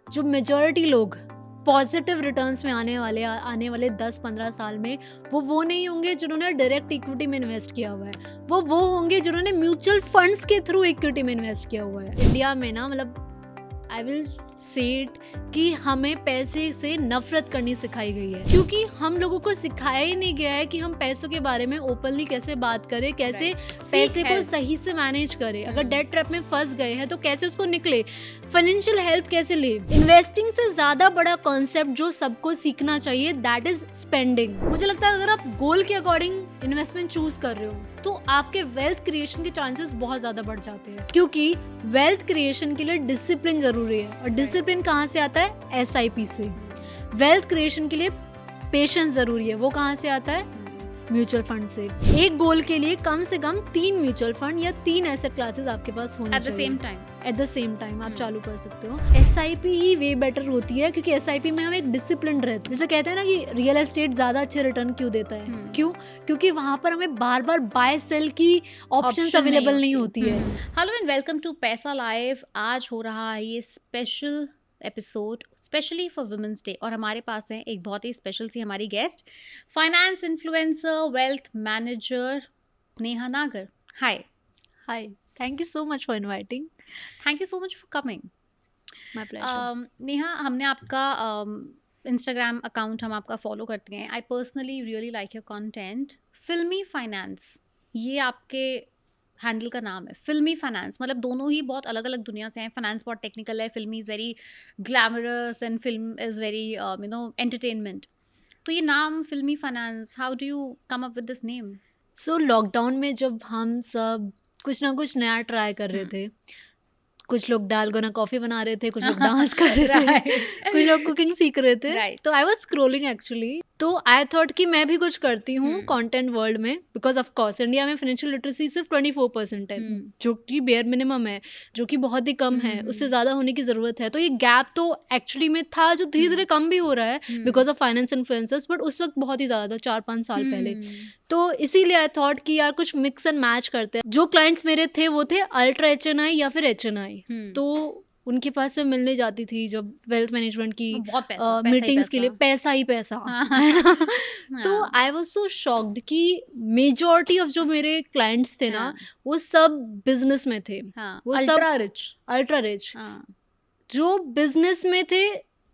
जो मेजॉरिटी लोग positive returns में आने वाले 10-15 साल में वो नहीं होंगे जिन्होंने डायरेक्ट इक्विटी में इन्वेस्ट किया हुआ है, वो होंगे जिन्होंने म्यूचुअल फंड्स के थ्रू इक्विटी में इन्वेस्ट किया हुआ है। इंडिया में ना मतलब आई विल से इट कि हमें पैसे से नफरत करनी सिखाई गई है, क्योंकि हम लोगों को सिखाया ही नहीं गया है कि हम पैसों के बारे में ओपनली कैसे बात करें, कैसे पैसे को सही से मैनेज करें। अगर डेट ट्रैप में फंस गए हैं तो कैसे उसको निकले, फाइनेंशियल हेल्प कैसे ले। इन्वेस्टिंग से ज्यादा बड़ा कॉन्सेप्ट जो सबको सीखना चाहिए दैट इज स्पेंडिंग। मुझे लगता है अगर आप गोल के अकॉर्डिंग इन्वेस्टमेंट चूज कर रहे हो तो आपके वेल्थ क्रिएशन के चांसेस बहुत ज्यादा बढ़ जाते हैं, क्योंकि वेल्थ क्रिएशन के लिए डिसिप्लिन जरूरी है। और डिसिप्लिन कहाँ से आता है? SIP से। वेल्थ क्रिएशन के लिए पेशेंस जरूरी है, वो कहाँ से आता है? म्यूचुअल फंड से। एक गोल के लिए कम से कम 3 म्यूचुअल फंड या 3 एसेट क्लासेस आपके पास होने चाहिए एट द सेम टाइम आप चालू कर सकते हो। SIP ही वे बेटर होती है, क्योंकि SIP में हम एक डिसिप्लिन रहते हैं। जैसे कहते हैं ना कि रियल एस्टेट ज्यादा अच्छे रिटर्न क्यों देता है, क्यों? क्योंकि वहां पर हमें बार बार बाय सेल की ऑप्शंस अवेलेबल नहीं होती है। हेलो एंड वेलकम टू पैसा लाइव। आज हो रहा है ये special episode specially for women's day, और हमारे पास है एक बहुत ही स्पेशल सी हमारी guest, finance influencer, wealth manager Neha Nagar. Hi. Hi, thank you so much for inviting. Thank you so much for coming. My pleasure. Neha, हमने आपका इंस्टाग्राम अकाउंट हम आपका फॉलो करते हैं। I personally really like your content. Filmy finance ये आपके handle का नाम है। फिल्मी फाइनेंस मतलब दोनों ही बहुत अलग अलग दुनिया से हैं। फाइनेंस बहुत टेक्निकल है, फिल्मी is very glamorous and film is very entertainment. तो ये नाम फिल्मी finance, how do you come up with this name? So lockdown में जब हम सब कुछ ना कुछ नया ट्राई कर रहे थे, कुछ लोग डालगोना कॉफी बना रहे थे, कुछ लोग डांस कर रहे थे, कुछ लोग कुकिंग सीख रहे थे, तो आई वाज स्क्रॉलिंग एक्चुअली। तो आई थॉट कि मैं भी कुछ करती हूँ कंटेंट वर्ल्ड में, बिकॉज ऑफ कोर्स इंडिया में फाइनेंशियल लिटरेसी सिर्फ 24% है, जो कि बेयर मिनिमम है, जो कि बहुत ही कम है, उससे ज़्यादा होने की ज़रूरत है। तो ये गैप तो एक्चुअली में था, जो धीरे धीरे कम भी हो रहा है because of finance influencers, but उस वक्त बहुत ही ज़्यादा था, 4-5 साल पहले। तो इसीलिए आई थॉट कि यार कुछ मिक्स एंड मैच करते हैं। जो क्लाइंट्स मेरे थे वो थे अल्ट्रा HNI या फिर HNI, तो उनके पास से मिलने जाती थी जब वेल्थ मैनेजमेंट की मीटिंग्स के लिए, पैसा ही पैसा है ना। तो आई वाज सो शॉक्ड कि मेजॉरिटी ऑफ जो मेरे क्लाइंट्स थे ना वो सब बिजनेस में थे, वो सब अल्ट्रा रिच जो बिजनेस में थे,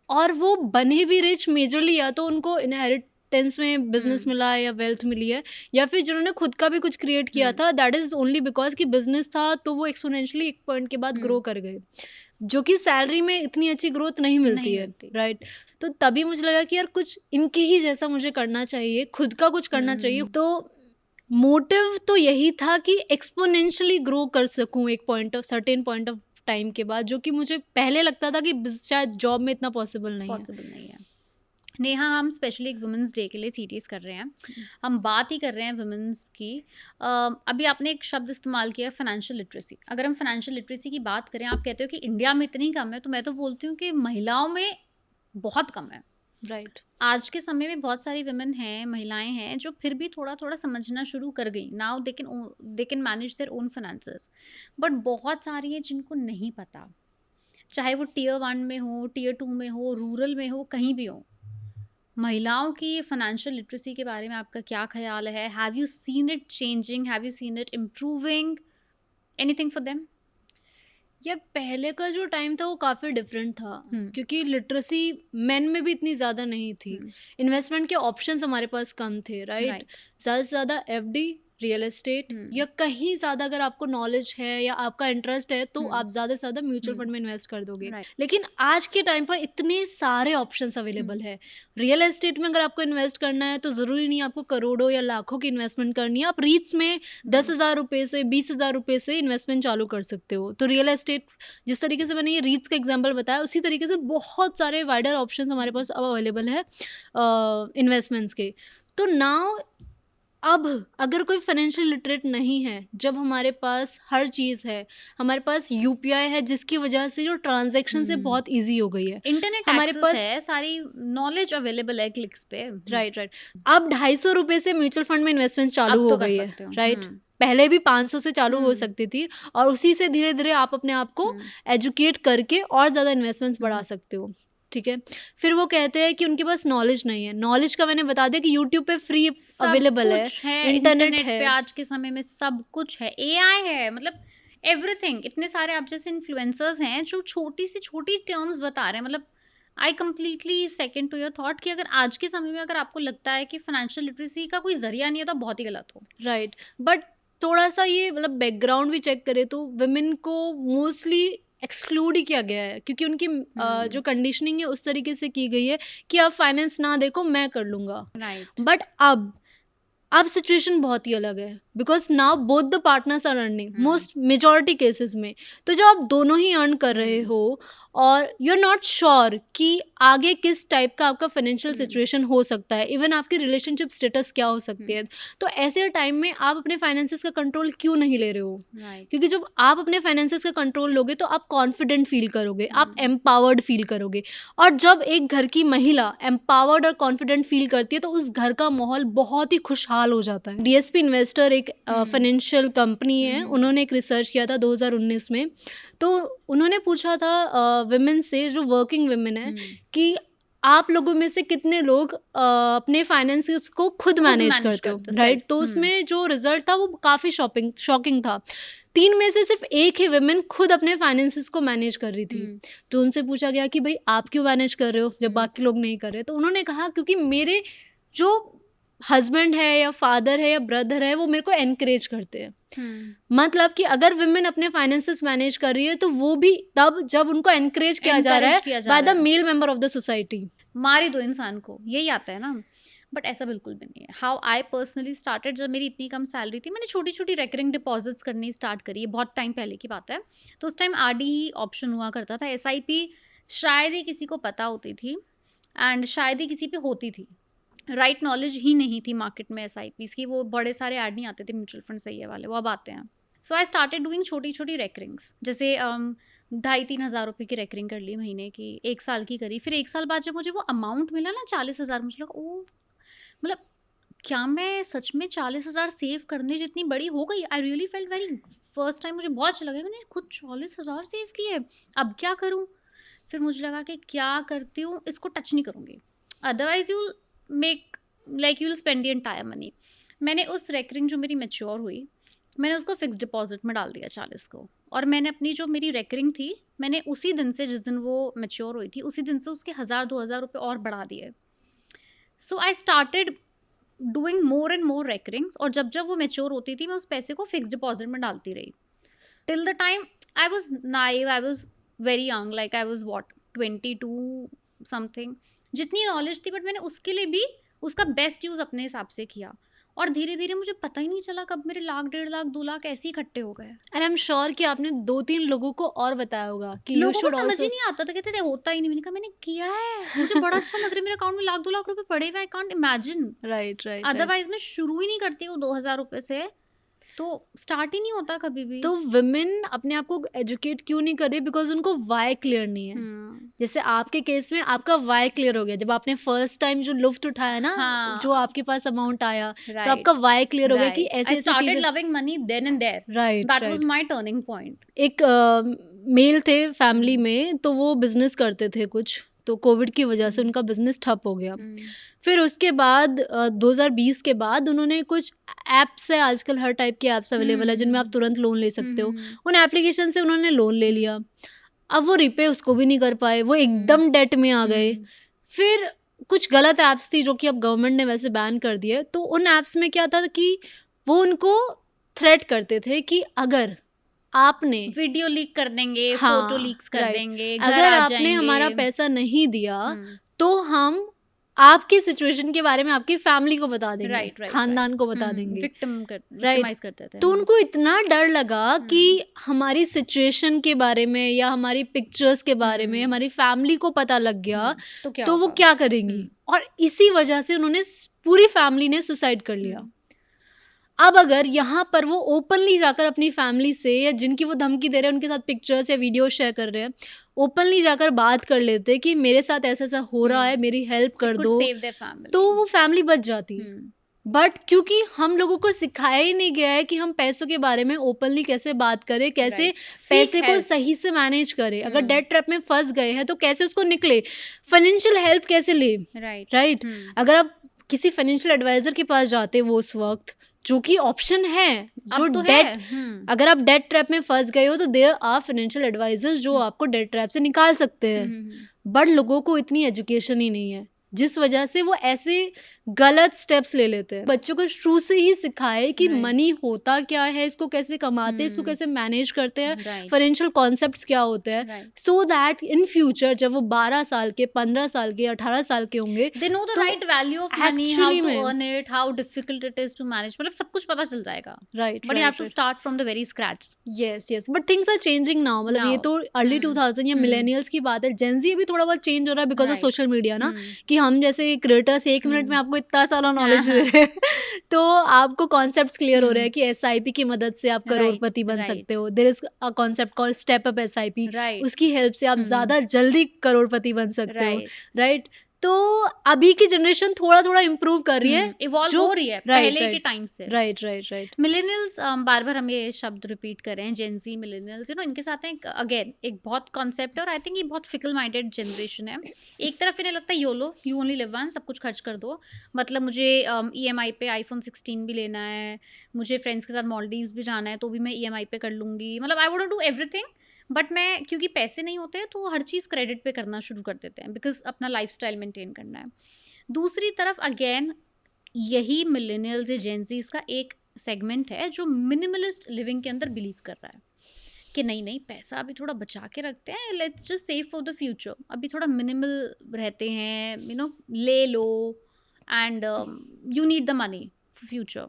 और वो बने भी रिच मेजरली या तो उनको इनहेरिटेंस में बिजनेस मिला है या वेल्थ मिली है, या फिर जिन्होंने खुद का भी कुछ क्रिएट किया था, दैट इज ओनली बिकॉज कि बिजनेस था तो वो एक्सपोनेंशियली एक पॉइंट के बाद ग्रो कर गए, जो कि सैलरी में इतनी अच्छी ग्रोथ नहीं मिलती है, राइट। तो तभी मुझे लगा कि यार कुछ इनके ही जैसा मुझे करना चाहिए, खुद का कुछ करना चाहिए। तो मोटिव तो यही था कि एक्सपोनेंशियली ग्रो कर सकूं एक सर्टेन पॉइंट ऑफ टाइम के बाद, जो कि मुझे पहले लगता था कि शायद जॉब में इतना पॉसिबल नहीं है। नेहा, हम स्पेशली एक वुमेंस डे के लिए सीरीज कर रहे हैं, हम बात ही कर रहे हैं वुमेंस की। अभी आपने एक शब्द इस्तेमाल किया, फाइनेंशियल लिटरेसी। अगर हम फाइनेंशियल लिटरेसी की बात करें, आप कहते हो कि इंडिया में इतनी कम है, तो मैं तो बोलती हूँ कि महिलाओं में बहुत कम है, राइट। आज के समय में बहुत सारी वुमेन हैं, महिलाएं हैं जो फिर भी थोड़ा थोड़ा समझना शुरू कर गई। Now they can manage their own finances, but बहुत सारी हैं जिनको नहीं पता, चाहे वो Tier 1 में हो, Tier 2 में हो, रूरल में हो, कहीं भी हो। महिलाओं की फाइनेंशियल लिटरेसी के बारे में आपका क्या ख्याल है? Have you seen it changing? Have you seen it improving? Anything for them? यार पहले का जो टाइम था वो काफ़ी डिफरेंट था, क्योंकि लिटरेसी मेन में भी इतनी ज़्यादा नहीं थी, इन्वेस्टमेंट के ऑप्शंस हमारे पास कम थे, राइट। ज़्यादा से ज़्यादा FD, रियल एस्टेट, या कहीं ज़्यादा अगर आपको नॉलेज है या आपका इंटरेस्ट है तो आप ज़्यादा से ज़्यादा म्यूचुअल फंड में इन्वेस्ट कर दोगे। लेकिन आज के टाइम पर इतने सारे ऑप्शंस अवेलेबल है। रियल एस्टेट में अगर आपको इन्वेस्ट करना है तो ज़रूरी नहीं आपको करोड़ों या लाखों की इन्वेस्टमेंट करनी है, आप रीट्स में 10,000 रुपये से 20,000 रुपये से इन्वेस्टमेंट चालू कर सकते हो। तो रियल एस्टेट, जिस तरीके से मैंने ये रीट्स का एग्जाम्पल बताया, उसी तरीके से बहुत सारे वाइडर ऑप्शंस हमारे पास अब अवेलेबल है इन्वेस्टमेंट्स के। तो नाउ अब अगर कोई फाइनेंशियल लिटरेट नहीं है, जब हमारे पास हर चीज़ है, हमारे पास UPI है, जिसकी वजह से जो ट्रांजैक्शन से बहुत इजी हो गई है, इंटरनेट हमारे पास है, सारी नॉलेज अवेलेबल है क्लिक्स पे। राइट। अब 250 रुपये से म्यूचुअल फंड में इन्वेस्टमेंट चालू हो गई है, राइट। पहले भी 500 से चालू हो हम्म सकती थी, और उसी से धीरे धीरे आप अपने आप को हम्म एजुकेट करके और ज़्यादा इन्वेस्टमेंट्स बढ़ा हम्म सकते हो। ठीक है, फिर वो कहते हैं कि उनके पास नॉलेज नहीं है। नॉलेज का मैंने बता दिया कि यूट्यूब पे फ्री सब अवेलेबल है, कुछ है इंटरनेट इंटरनेट है। पे, आज के समय में सब कुछ है, एआई है, मतलब एवरीथिंग। इतने सारे आप जैसे इन्फ्लुएंसर्स हैं जो छोटी से छोटी टर्म्स बता रहे हैं। मतलब I completely second to your thought कि अगर आज के समय में अगर आपको लगता है कि फाइनेंशियल लिटरेसी का कोई जरिया नहीं है तो आप बहुत ही गलत हो। राइट, बट थोड़ा सा ये मतलब बैकग्राउंड भी चेक करें तो वुमेन को मोस्टली एक्सक्लूड ही किया गया है, क्योंकि उनकी जो कंडीशनिंग है उस तरीके से की गई है कि आप फाइनेंस ना देखो, मैं कर लूँगा। राइट बट अब सिचुएशन बहुत ही अलग है, because now both the partners are earning, most majority cases में। तो जब आप दोनों ही अर्न कर रहे हो और यू आर नॉट श्योर कि आगे किस टाइप का आपका फाइनेंशियल सिचुएशन हो सकता है, इवन आपकी रिलेशनशिप स्टेटस क्या हो सकती है, तो ऐसे टाइम में आप अपने फाइनेंसेस का कंट्रोल क्यों नहीं ले रहे हो? राइट क्योंकि जब आप अपने फाइनेंसेस का कंट्रोल लोगे तो आप कॉन्फिडेंट फील करोगे, आप एम्पावर्ड फील करोगे। और जब एक घर की महिला एम्पावर्ड और कॉन्फिडेंट फील करती है तो उस घर का माहौल बहुत ही खुशहाल हो जाता है। डीएसपी इन्वेस्टर एक फाइनेंशियल कंपनी है, उन्होंने एक रिसर्च किया था 2019 में। तो उन्होंने पूछा था वुमेन से, जो वर्किंग वुमेन है, कि आप लोगों में से कितने लोग अपने फाइनेंसेस को खुद मैनेज करते हो, राइट? तो उसमें जो रिजल्ट था वो काफ़ी शॉकिंग था। 3 में से सिर्फ 1 ही वुमेन खुद अपने फाइनेंसेस को मैनेज कर रही थी। तो उनसे पूछा गया कि भाई आप क्यों मैनेज कर रहे हो जब बाकी लोग नहीं कर रहे? तो उन्होंने कहा क्योंकि मेरे जो हस्बैंड है या फादर है या ब्रदर है वो मेरे को एनकरेज करते हैं। मतलब कि अगर वुमेन अपने फाइनेंसेस मैनेज कर रही है तो वो भी तब जब उनको एनकरेज किया जा रहा है by the male member of the society. मारी दो इंसान को, यही आता है ना। बट ऐसा बिल्कुल भी नहीं है। हाउ आई पर्सनली स्टार्टेड, जब मेरी इतनी कम सैलरी थी, मैंने छोटी छोटी रेकरिंग डिपॉजिट्स करनी स्टार्ट करी है, बहुत टाइम पहले की बात है। तो उस टाइम आरडी ही ऑप्शन हुआ करता था, एसआईपी शायद ही किसी को पता होती थी एंड शायद ही किसी पे होती थी। राइट नॉलेज ही नहीं थी मार्केट में एसआईपीज़ की। वो बड़े सारे ऐड नहीं आते थे म्यूचुअल फंड सही है वाले, वो अब आते हैं। सो आई स्टार्टेड डूइंग छोटी छोटी रेकरिंग्स, जैसे 2,500-3 हज़ार रुपये की रेकरिंग कर ली महीने की, 1 साल की करी। फिर 1 साल बाद जब मुझे वो अमाउंट मिला ना 40,000, मुझे लगा ओ, मतलब क्या मैं सच में 40,000 सेव करने जितनी बड़ी हो गई? I really felt very, first time मुझे बहुत अच्छा लगा, मैंने खुद 40,000 सेव किए, अब क्या करूँ? फिर मुझे लगा कि क्या करती हूँ, इसको टच नहीं करूँगी, otherwise you make like you will spend the entire money. मैंने उस रेकरिंग जो मेरी मैच्योर हुई, मैंने उसको फिक्स डिपॉजिट में डाल दिया 40 को। और मैंने अपनी जो मेरी रेकरिंग थी, मैंने उसी दिन से, जिस दिन वो मैच्योर हुई थी, उसी दिन से उसके 1,000-2,000 रुपये और बढ़ा दिए। So I started doing more and more recurrings. और जब जब वो मैच्योर होती थी मैं उस पैसे को फिक्स डिपॉजिट में डालती रही, till the time I was naive, I was very young, like I was what 22 something, जितनी नॉलेज थी। बट मैंने उसके लिए भी उसका बेस्ट यूज़ अपने हिसाब से किया, और धीरे धीरे मुझे पता ही नहीं चला कब मेरे 1,00,000, 1,50,000, 2,00,000 ऐसे ही इकट्ठे हो गए। एंड आई एम श्योर कि आपने 2-3 लोगों को और बताया होगा कि यू लोगों को शुड समझ आल्सो। ही नहीं आता था, कहते थे होता ही नहीं। मैंने कहा मैंने किया है, मुझे बड़ा अच्छा लग रहा है, मेरे अकाउंट में 1,00,000, 2,00,000 रुपए पड़े हुए, I can't imagine. Right right. Otherwise मैं शुरू ही नहीं करती हूँ 2,000 रुपए से, तो स्टार्ट ही नहीं होता कभी भी। तो वुमेन अपने आप को एजुकेट क्यों नहीं कर रही? बिकॉज उनको वाई क्लियर नहीं है। जैसे आपके केस में आपका वाई क्लियर हो गया जब आपने फर्स्ट टाइम जो लुफ्त उठाया ना, हाँ, जो आपके पास अमाउंट आया, तो राइट आपका वाई क्लियर हो गया कि राइट। ऐसे आई ऐसी स्टार्टेड चीजें। Loving money then and there, right that was right. My turning point. एक मेल थे फैमिली में, तो वो बिजनेस करते थे कुछ, तो कोविड की वजह से उनका बिजनेस ठप हो गया। फिर उसके बाद 2020 के बाद उन्होंने कुछ ऐप्स है, आजकल हर टाइप के ऐप्स अवेलेबल है जिनमें आप तुरंत लोन ले सकते हो, उन एप्लीकेशन से उन्होंने लोन ले लिया। अब वो रिपे उसको भी नहीं कर पाए, वो एकदम डेट में आ गए। फिर कुछ गलत ऐप्स थी जो कि अब गवर्नमेंट ने वैसे बैन कर दिए। तो उन ऐप्स में क्या था कि वो उनको थ्रेट करते थे कि अगर आपने वीडियो लीक कर देंगे, हाँ, फोटो लीक्स कर राइट, देंगे, घर अगर आ आपने जाएंगे, हमारा पैसा नहीं दिया तो हम आपकी सिचुएशन के बारे में आपकी फैमिली को बता देंगे, राइट राइट, खानदान को बता देंगे। विक्टिमाइज करते थे। तो उनको इतना डर लगा कि हमारी सिचुएशन के बारे में या हमारी पिक्चर्स के बारे में हमारी फैमिली को पता लग गया तो वो क्या करेंगी, और इसी वजह से उन्होंने पूरी फैमिली ने सुसाइड कर लिया। अब अगर यहाँ पर वो ओपनली जाकर अपनी फैमिली से, या जिनकी वो धमकी दे रहे हैं उनके साथ पिक्चर्स या वीडियो शेयर कर रहे हैं, ओपनली जाकर बात कर लेते कि मेरे साथ ऐसा ऐसा हो रहा है, मेरी हेल्प कर दो, तो वो फैमिली बच जाती। बट क्योंकि हम लोगों को सिखाया ही नहीं गया है कि हम पैसों के बारे में ओपनली कैसे बात करें, कैसे पैसे को सही से मैनेज करें। अगर डेट ट्रैप में फंस गए हैं तो कैसे उसको निकले, फाइनेंशियल हेल्प कैसे ले, राइट। अगर आप किसी फाइनेंशियल एडवाइजर के पास जाते वो उस वक्त, जो कि ऑप्शन है, जो डेट अगर आप डेट ट्रैप में फंस गए हो तो देयर आर फाइनेंशियल एडवाइजर्स जो आपको डेट ट्रैप से निकाल सकते हैं। बट लोगों को इतनी एजुकेशन ही नहीं है, जिस वजह से वो ऐसे गलत स्टेप्स ले लेते हैं। बच्चों को शुरू से ही सिखाए कि मनी होता क्या है, इसको कैसे कमाते हैं, इसको कैसे मैनेज करते हैं, फाइनेंशियल कॉन्सेप्ट्स क्या होते हैं, सो दैट इन फ्यूचर जब वो 12 साल के, 15 साल के, 18 साल के होंगे, they know the right value of money, how to earn it, how difficult it is to manage, मतलब सब कुछ पता चल जाएगा, right? But you have to start from the very scratch. Yes, but things are changing now. मतलब ये तो early 2000 या मिलेनियल्स की बात है, जेन ज़ी भी थोड़ा बहुत चेंज हो रहा है बिकॉज ऑफ सोशल मीडिया ना, कि हम जैसे क्रिएटर्स 1 मिनट में आपको इतना सारा नॉलेज दे रहे हैं तो आपको कॉन्सेप्ट्स क्लियर हो रहे हैं कि SIP की मदद से आप करोड़पति बन सकते हो। There is a concept called step up SIP, उसकी हेल्प से आप ज्यादा जल्दी करोड़पति बन सकते हो, राइट। तो अभी की जनरेशन थोड़ा थोड़ा इम्प्रूव कर रही है, इवॉल्व हो रही है पहले के टाइम से, राइट। मिलेनियल्स, बार बार हम ये शब्द रिपीट कर रहे हैं, जेन ज़ी, मिलेनियल्स, यू नो, इनके साथ अगेन एक बहुत कॉन्सेप्ट है और आई थिंक ये बहुत फिकल माइंडेड जनरेशन है। एक तरफ इन्हें लगता है YOLO, you only live one, सब कुछ खर्च कर दो, मतलब मुझे EMI पे iPhone 16 भी लेना है, मुझे फ्रेंड्स के साथ मॉलडीव्स भी जाना है तो भी मैं EMI पे कर लूँगी, मतलब I would do everything. But मैं, क्योंकि पैसे नहीं होते तो हर चीज़ क्रेडिट पे करना शुरू कर देते हैं, बिकॉज अपना लाइफस्टाइल मेंटेन करना है। दूसरी तरफ अगेन यही मिलेनियल्स या जेन ज़ीज़ का एक सेगमेंट है जो मिनिमलिस्ट लिविंग के अंदर बिलीव कर रहा है कि नहीं पैसा अभी थोड़ा बचा के रखते हैं, let's just save for the future, अभी थोड़ा मिनिमल रहते हैं, यू नो, ले लो and you need the money for future.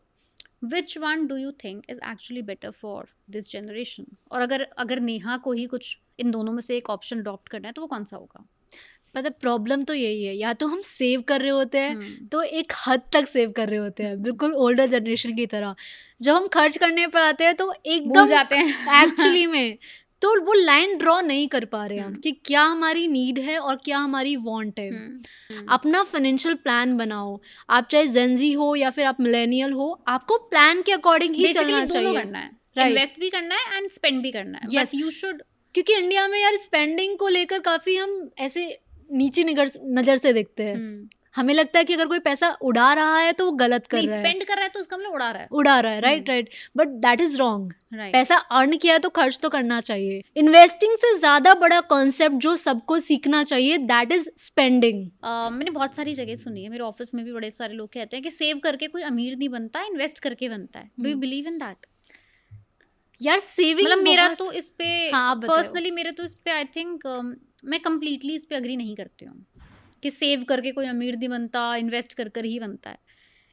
Which one do you think is actually better for this generation? और अगर नेहा को ही कुछ इन दोनों में से एक ऑप्शन अडॉप्ट करना है तो वो कौन सा होगा? मतलब प्रॉब्लम तो यही है, या तो हम सेव कर रहे होते हैं तो एक हद तक सेव कर रहे होते हैं, बिल्कुल ओल्डर जनरेशन की तरह। जब हम खर्च करने पे आते हैं तो एकदम जाते हैं एक्चुअली में तो वो लाइन ड्रॉ नहीं कर पा रहे हम कि क्या हमारी नीड है और क्या हमारी वांट है। अपना फाइनेंशियल प्लान बनाओ, आप चाहे जेनजी हो या फिर आप मिलेनियल हो, आपको प्लान के अकॉर्डिंग ही चलना चाहिए, करना है, इन्वेस्ट भी करना है एंड स्पेंड भी करना है। यस, यू शुड, क्योंकि इंडिया में यार स्पेंडिंग को लेकर काफी हम ऐसे नीचे नजर से देखते हैं। हमें लगता है कि अगर कोई पैसा उड़ा रहा है तो वो गलत कर रहा है, स्पेंड कर रहा है तो उसका मतलब उड़ा रहा है, right. But that is wrong. पैसा अर्न किया है तो खर्च तो करना चाहिए। इन्वेस्टिंग से ज्यादा बड़ा कॉन्सेप्ट जो सबको सीखना चाहिए, दैट इज स्पेंडिंग। मैंने बहुत सारी जगह सुनी है, मेरे ऑफिस में भी बड़े सारे लोग कहते हैं कि सेव करके कोई अमीर नहीं बनता, इन्वेस्ट करके बनता है। Do you believe in that? यार सेविंग, मतलब मेरा तो इस पे पर्सनली, मेरे तो इस पे आई थिंक मैं कंप्लीटली इस पे अग्री नहीं करती हूँ कि सेव करके कोई अमीर नहीं बनता, इन्वेस्ट कर ही बनता है।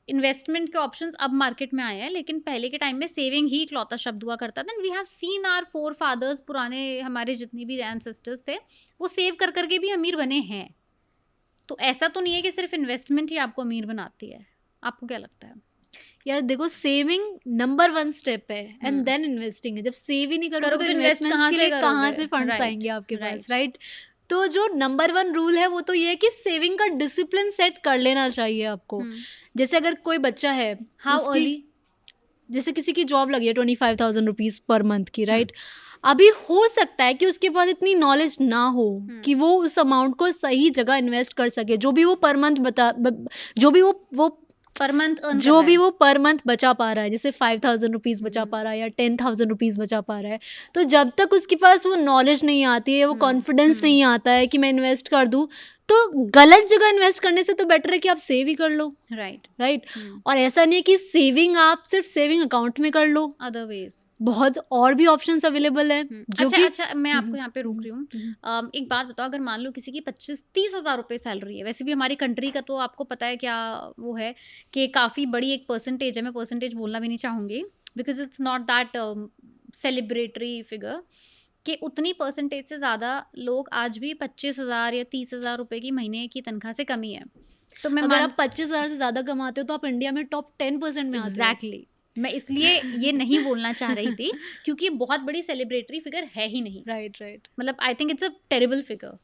इन्वेस्टमेंट के ऑप्शंस अब मार्केट में आए हैं, लेकिन पहले के टाइम में सेविंग ही इकलौता शब्द हुआ करता था। And we have seen our forefathers, पुराने हमारे जितनी भी एंसेस्टर्स थे, वो सेव करके भी अमीर बने हैं। तो ऐसा तो नहीं है कि सिर्फ इन्वेस्टमेंट ही आपको अमीर बनाती है। आपको क्या लगता है? यार देखो, सेविंग नंबर 1 स्टेप है एंड देन इन्वेस्टिंग है। जब सेव ही नहीं करोगे तो इन्वेस्टमेंट्स के लिए कहाँ से फंड्स आएंगे आपके पास, राइट? तो जो नंबर 1 रूल है वो तो ये है कि सेविंग का डिसिप्लिन सेट कर लेना चाहिए आपको। जैसे अगर कोई बच्चा है, हाउ अर्ली, जैसे किसी की जॉब लगी है 25,000 रुपीज पर मंथ की, राइट? अभी हो सकता है कि उसके पास इतनी नॉलेज ना हो कि वो उस अमाउंट को सही जगह इन्वेस्ट कर सके। जो भी वो पर मंथ जो भी वो पर मंथ जो भी वो पर मंथ बचा पा रहा है, जैसे 5,000 रुपीज़ बचा पा रहा है या 10,000 रुपीज़ बचा पा रहा है, तो जब तक उसके पास वो नॉलेज नहीं आती है, वो कॉन्फिडेंस नहीं आता है कि मैं इन्वेस्ट कर दूँ, तो गलत जगह इन्वेस्ट करने से तो बेटर है कि आप सेव ही कर लो, राइट। और ऐसा नहीं है कि सेविंग आप सिर्फ सेविंग अकाउंट में कर लो, अदरवाइज बहुत और भी ऑप्शंस अवेलेबल है। जो अच्छा मैं आपको यहाँ पे रोक रही हूँ। एक बात बताओ, अगर मान लो किसी की 25-30 हज़ार रुपये सैलरी है, वैसे भी हमारी कंट्री का तो आपको पता है क्या वो है कि काफ़ी बड़ी एक परसेंटेज है, मैं परसेंटेज बोलना भी नहीं चाहूँगी because it's not that celebratory figure, कि उतनी परसेंटेज से ज़्यादा लोग आज भी 25,000 या 30,000 रुपये की महीने की तनख्वाह से कमी है। तो मैं अगर आप 25,000 से ज़्यादा कमाते हो तो आप इंडिया में टॉप 10% में आते हो। एग्जैक्टली, मैं इसलिए ये नहीं बोलना चाह रही थी क्योंकि ये बहुत बड़ी सेलिब्रेटरी फिगर है ही नहीं, राइट। मतलब I think it's a terrible figure.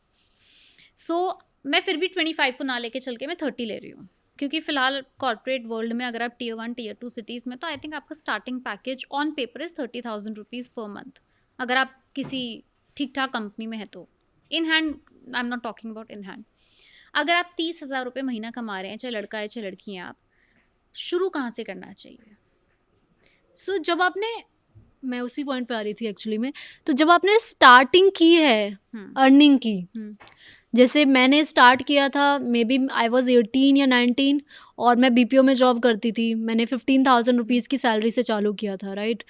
So मैं फिर भी 25 को ना लेके चल के मैं 30 ले रही हूँ। क्योंकि फिलहाल कॉर्पोरेट वर्ल्ड में अगर आप Tier 1 Tier 2 सिटीज़ में, तो आई थिंक आपका starting package on paper is 30,000 rupees per month, अगर आप किसी ठीक ठाक कंपनी में है तो। In hand I am not talking about in hand. अगर आप 30,000 रुपये महीना कमा रहे हैं, चाहे लड़का है चाहे लड़की हैं आप, शुरू कहाँ से करना चाहिए? सो जब आपने, मैं उसी पॉइंट पे आ रही थी एक्चुअली में, तो जब आपने स्टार्टिंग की है अर्निंग की, जैसे मैंने स्टार्ट किया था मे बी आई वॉज 18 या 19 और मैं BPO में जॉब करती थी, मैंने 15,000 रुपीज़ की सैलरी से चालू किया था, राइट।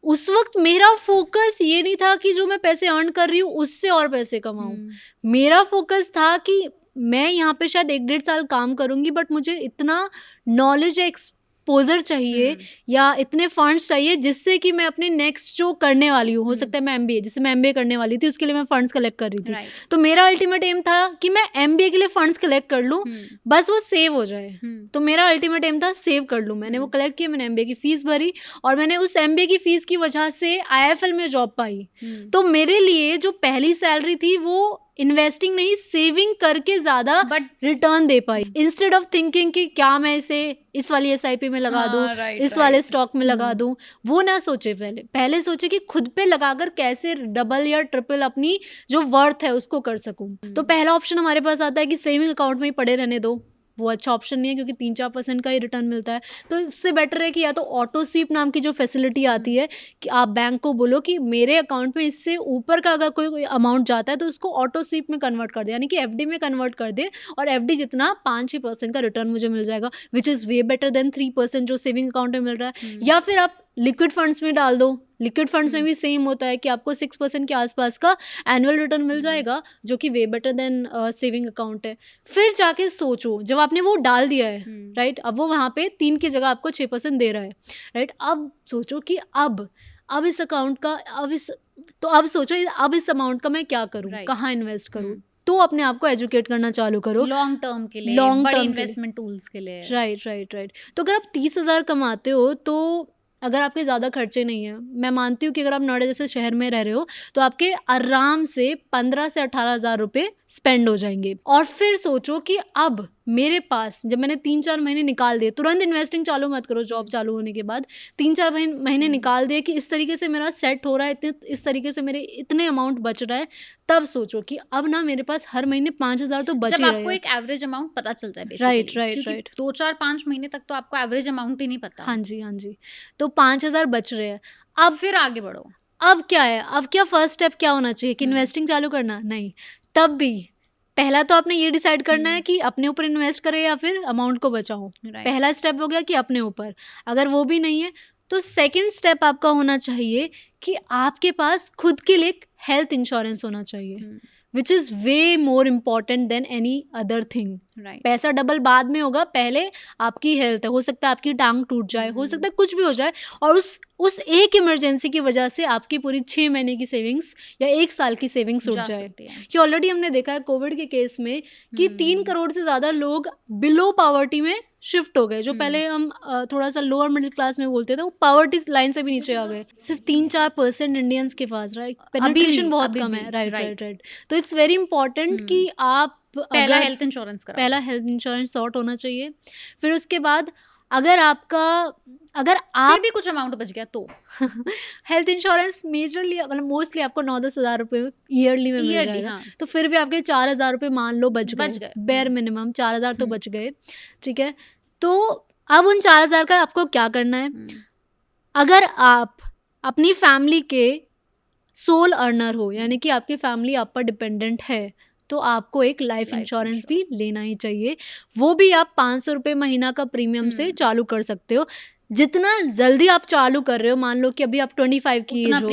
उस वक्त मेरा फोकस ये नहीं था कि जो मैं पैसे अर्न कर रही हूँ उससे और पैसे कमाऊँ। मेरा फोकस था कि मैं यहाँ पे शायद 1-1.5 साल काम करूँगी, बट मुझे इतना नॉलेज एक्सपोजर चाहिए या इतने फंड्स चाहिए जिससे कि मैं अपने नेक्स्ट जो करने वाली हूँ, हो सकता है मैं MBA, जैसे मैं MBA करने वाली थी उसके लिए मैं फंड्स कलेक्ट कर रही थी, तो मेरा अल्टीमेट एम था कि मैं MBA के लिए फंड्स कलेक्ट कर लूँ, बस वो सेव हो जाए। तो मेरा अल्टीमेट एम था सेव कर लूँ। मैंने वो कलेक्ट किया, मैंने MBA की फीस भरी और मैंने उस MBA की फीस की वजह से IIFL में जॉब पाई। तो मेरे लिए जो पहली सैलरी थी वो इन्वेस्टिंग नहीं, सेविंग करके ज़्यादा but return they pi, instead of thinking कि क्या मैं इसे इस वाली SIP में लगा दूँ, इस वाले स्टॉक में लगा दूँ। वो ना सोचे, पहले सोचे कि खुद पे लगाकर कैसे डबल या ट्रिपल अपनी जो वर्थ है उसको कर सकूँ। तो पहला ऑप्शन हमारे पास आता है कि सेविंग अकाउंट में ही पड़े रहने दो। वो अच्छा ऑप्शन नहीं है क्योंकि 3-4% का ही रिटर्न मिलता है। तो इससे बेटर है कि या तो ऑटो स्वीप नाम की जो फैसिलिटी आती है कि आप बैंक को बोलो कि मेरे अकाउंट में इससे ऊपर का अगर कोई अमाउंट जाता है तो उसको ऑटो स्वीप में कन्वर्ट कर दे, यानी कि FD में कन्वर्ट कर दे, और FD जितना 5-6% का रिटर्न मुझे मिल जाएगा, which is way better than 3% जो सेविंग अकाउंट में मिल रहा है। या फिर आप लिक्विड फंड्स में डाल दो। लिक्विड फंड्स में भी सेम होता है कि आपको 6% के आसपास का एनुअल रिटर्न मिल जाएगा, जो कि way better than saving account है। फिर जाके सोचो, जब आपने वो डाल दिया है, राइट, अब वो वहाँ पे 3 की जगह आपको 6% दे रहा है, राइट। अब सोचो कि अब इस अकाउंट का अब सोचो अब इस अमाउंट का मैं क्या करूँ, कहाँ इन्वेस्ट करूँ। तो अपने आप को एजुकेट करना चालू करो लॉन्ग टर्म के लिए, बड़े इन्वेस्टमेंट टूल्स के लिए। राइट। तो अगर आप 30,000 कमाते हो, तो अगर आपके ज़्यादा खर्चे नहीं है, मैं मानती हूँ कि अगर आप नोएडा जैसे शहर में रह रहे हो तो आपके आराम से 15 से 18,000 रुपये स्पेंड हो जाएंगे। और फिर सोचो कि अब मेरे पास, जब मैंने 3-4 महीने निकाल दिए, तुरंत इन्वेस्टिंग चालू मत करो जॉब चालू होने के बाद, 3-4 महीने निकाल दिए कि इस तरीके से मेरा सेट हो रहा है, इस तरीके से मेरे इतने अमाउंट बच रहा है, तब सोचो कि अब ना मेरे पास हर महीने 5,000 तो बच ही रहे हैं। जब आपको एक एवरेज अमाउंट पता चल जाए, राइट 2-4-5 महीने तक तो आपको एवरेज अमाउंट ही नहीं पता। हाँ जी, तो 5,000 बच रहे हैं। अब फिर आगे बढ़ो। अब क्या है, अब क्या फर्स्ट स्टेप क्या होना चाहिए कि इन्वेस्टिंग चालू करना? नहीं, तब भी पहला तो आपने ये डिसाइड करना है कि अपने ऊपर इन्वेस्ट करें या फिर अमाउंट को बचाओ। पहला स्टेप हो गया कि अपने ऊपर। अगर वो भी नहीं है तो सेकंड स्टेप आपका होना चाहिए कि आपके पास खुद के लिए हेल्थ इंश्योरेंस होना चाहिए, which is way more important than any other thing. पैसा डबल बाद में होगा, पहले आपकी हेल्थ है। हो सकता है आपकी टांग टूट जाए, हो सकता है कुछ भी हो जाए, और उस एक इमरजेंसी की वजह से आपकी पूरी 6 महीने की सेविंग्स या 1 साल की सेविंग्स उठ जाए। कि ऑलरेडी हमने देखा है कोविड के केस में कि 3 करोड़ से ज़्यादा लोग बिलो पॉवर्टी में शिफ्ट हो गए। जो पहले हम थोड़ा सा लोअर मिडिल क्लास में बोलते थे, वो पॉवर्टी लाइन से भी नीचे आ गए। सिर्फ 3-4% इंडियंस के पास, राइट, पेनिट्रेशन बहुत कम है। राइट। तो इट्स वेरी इंपॉर्टेंट कि आप पहला हेल्थ इंश्योरेंस कराओ। पहला हेल्थ इंश्योरेंस सॉर्ट होना चाहिए। फिर उसके बाद अगर आप फिर भी कुछ अमाउंट बच गया तो हेल्थ इंश्योरेंस मेजरली, मतलब मोस्टली आपको 9-10 हज़ार रुपये ईयरली में मिल जाएगा। हाँ। तो फिर भी आपके 4,000 रुपये मान लो बच गए, बेयर मिनिमम 4,000 तो बच गए, ठीक है। तो अब उन 4,000 का आपको क्या करना है? अगर आप अपनी फैमिली के सोल अर्नर हो, यानी कि आपकी फैमिली आप पर डिपेंडेंट है, तो आपको एक लाइफ इंश्योरेंस भी लेना ही चाहिए। वो भी आप 500 रुपये महीना का प्रीमियम से चालू कर सकते हो। जितना जल्दी आप चालू कर रहे हो, मान लो कि अभी आप 25 की एज हो,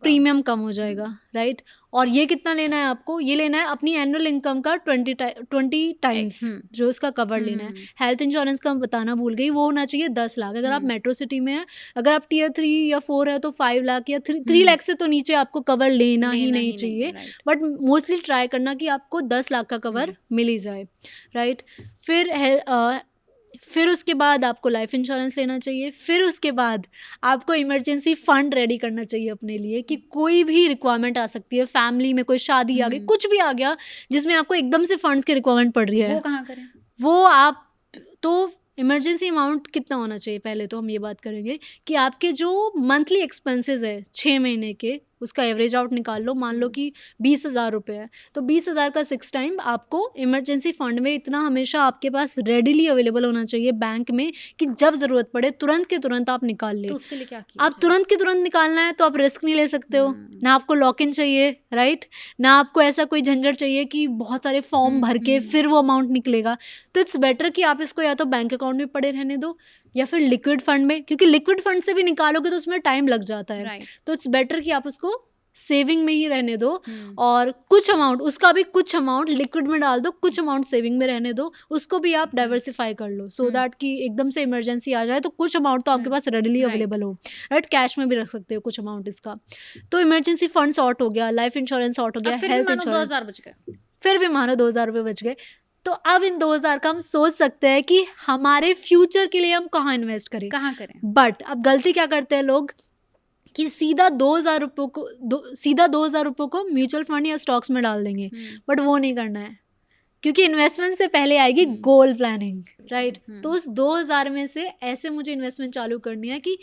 प्रीमियम कम हो जाएगा, राइट। और ये कितना लेना है आपको? ये लेना है अपनी एनुअल इनकम का 20 टाइम्स जो उसका कवर लेना है। हेल्थ इंश्योरेंस का बताना भूल गई, वो होना चाहिए 10 लाख। अगर आप मेट्रो सिटी में है, अगर आप Tier 3 या 4 है तो 5 लाख या 3 लाख से तो नीचे आपको कवर लेना ही नहीं चाहिए। बट मोस्टली ट्राई करना कि आपको 10 लाख का कवर मिल ही जाए, राइट। फिर उसके बाद आपको लाइफ इंश्योरेंस लेना चाहिए। फिर उसके बाद आपको इमरजेंसी फंड रेडी करना चाहिए अपने लिए कि कोई भी रिक्वायरमेंट आ सकती है, फैमिली में कोई शादी आ गई, कुछ भी आ गया जिसमें आपको एकदम से फंड्स की रिक्वायरमेंट पड़ रही है। वो कहाँ करें? वो आप तो इमरजेंसी अमाउंट कितना होना चाहिए, पहले तो हम ये बात करेंगे कि आपके जो मंथली एक्सपेंसेस है 6 महीने के, उसका एवरेज आउट निकाल लो। मान लो कि 20,000 रुपये है, तो 20,000 का 6 टाइम आपको इमरजेंसी फंड में इतना हमेशा आपके पास रेडिली अवेलेबल होना चाहिए बैंक में, कि जब ज़रूरत पड़े तुरंत के तुरंत आप निकाल ले। तो उसके लिए क्या किया आप तुरंत के तुरंत निकालना है तो आप रिस्क नहीं ले सकते हो, ना आपको लॉक इन चाहिए, राइट, ना आपको ऐसा कोई झंझट चाहिए कि बहुत सारे फॉर्म भर के फिर वो अमाउंट निकलेगा। तो इट्स बेटर कि आप इसको या तो बैंक अकाउंट में पड़े रहने दो या फिर लिक्विड फंड में, क्योंकि लिक्विड फंड से भी निकालोगे तो उसमें टाइम लग जाता है। राइट। तो इट्स बेटर कि आप उसको सेविंग में ही रहने दो, और कुछ अमाउंट, उसका भी कुछ अमाउंट लिक्विड में डाल दो, कुछ अमाउंट सेविंग में रहने दो, उसको भी आप डाइवर्सिफाई कर लो, सो दैट कि एकदम से इमरजेंसी आ जाए तो कुछ अमाउंट तो आपके पास रेडिली अवेलेबल हो, राइट। कैश में भी रख सकते हो कुछ अमाउंट इसका। तो इमरजेंसी फंड सॉर्ट हो गया, लाइफ इंश्योरेंस सॉर्ट हो गया, हेल्थ इंश्योरेंस, 2000 बच गए, फिर भी मानो 2,000 रुपये बच गए। तो अब इन 2,000 का हम सोच सकते हैं कि हमारे फ्यूचर के लिए हम कहाँ इन्वेस्ट करें, कहाँ करें। बट अब गलती क्या करते हैं लोग कि सीधा 2,000 रुपये को म्यूचुअल फंड या स्टॉक्स में डाल देंगे, बट वो नहीं करना है, क्योंकि इन्वेस्टमेंट से पहले आएगी गोल प्लानिंग, राइट। तो उस 2,000 में से ऐसे मुझे इन्वेस्टमेंट चालू करनी है कि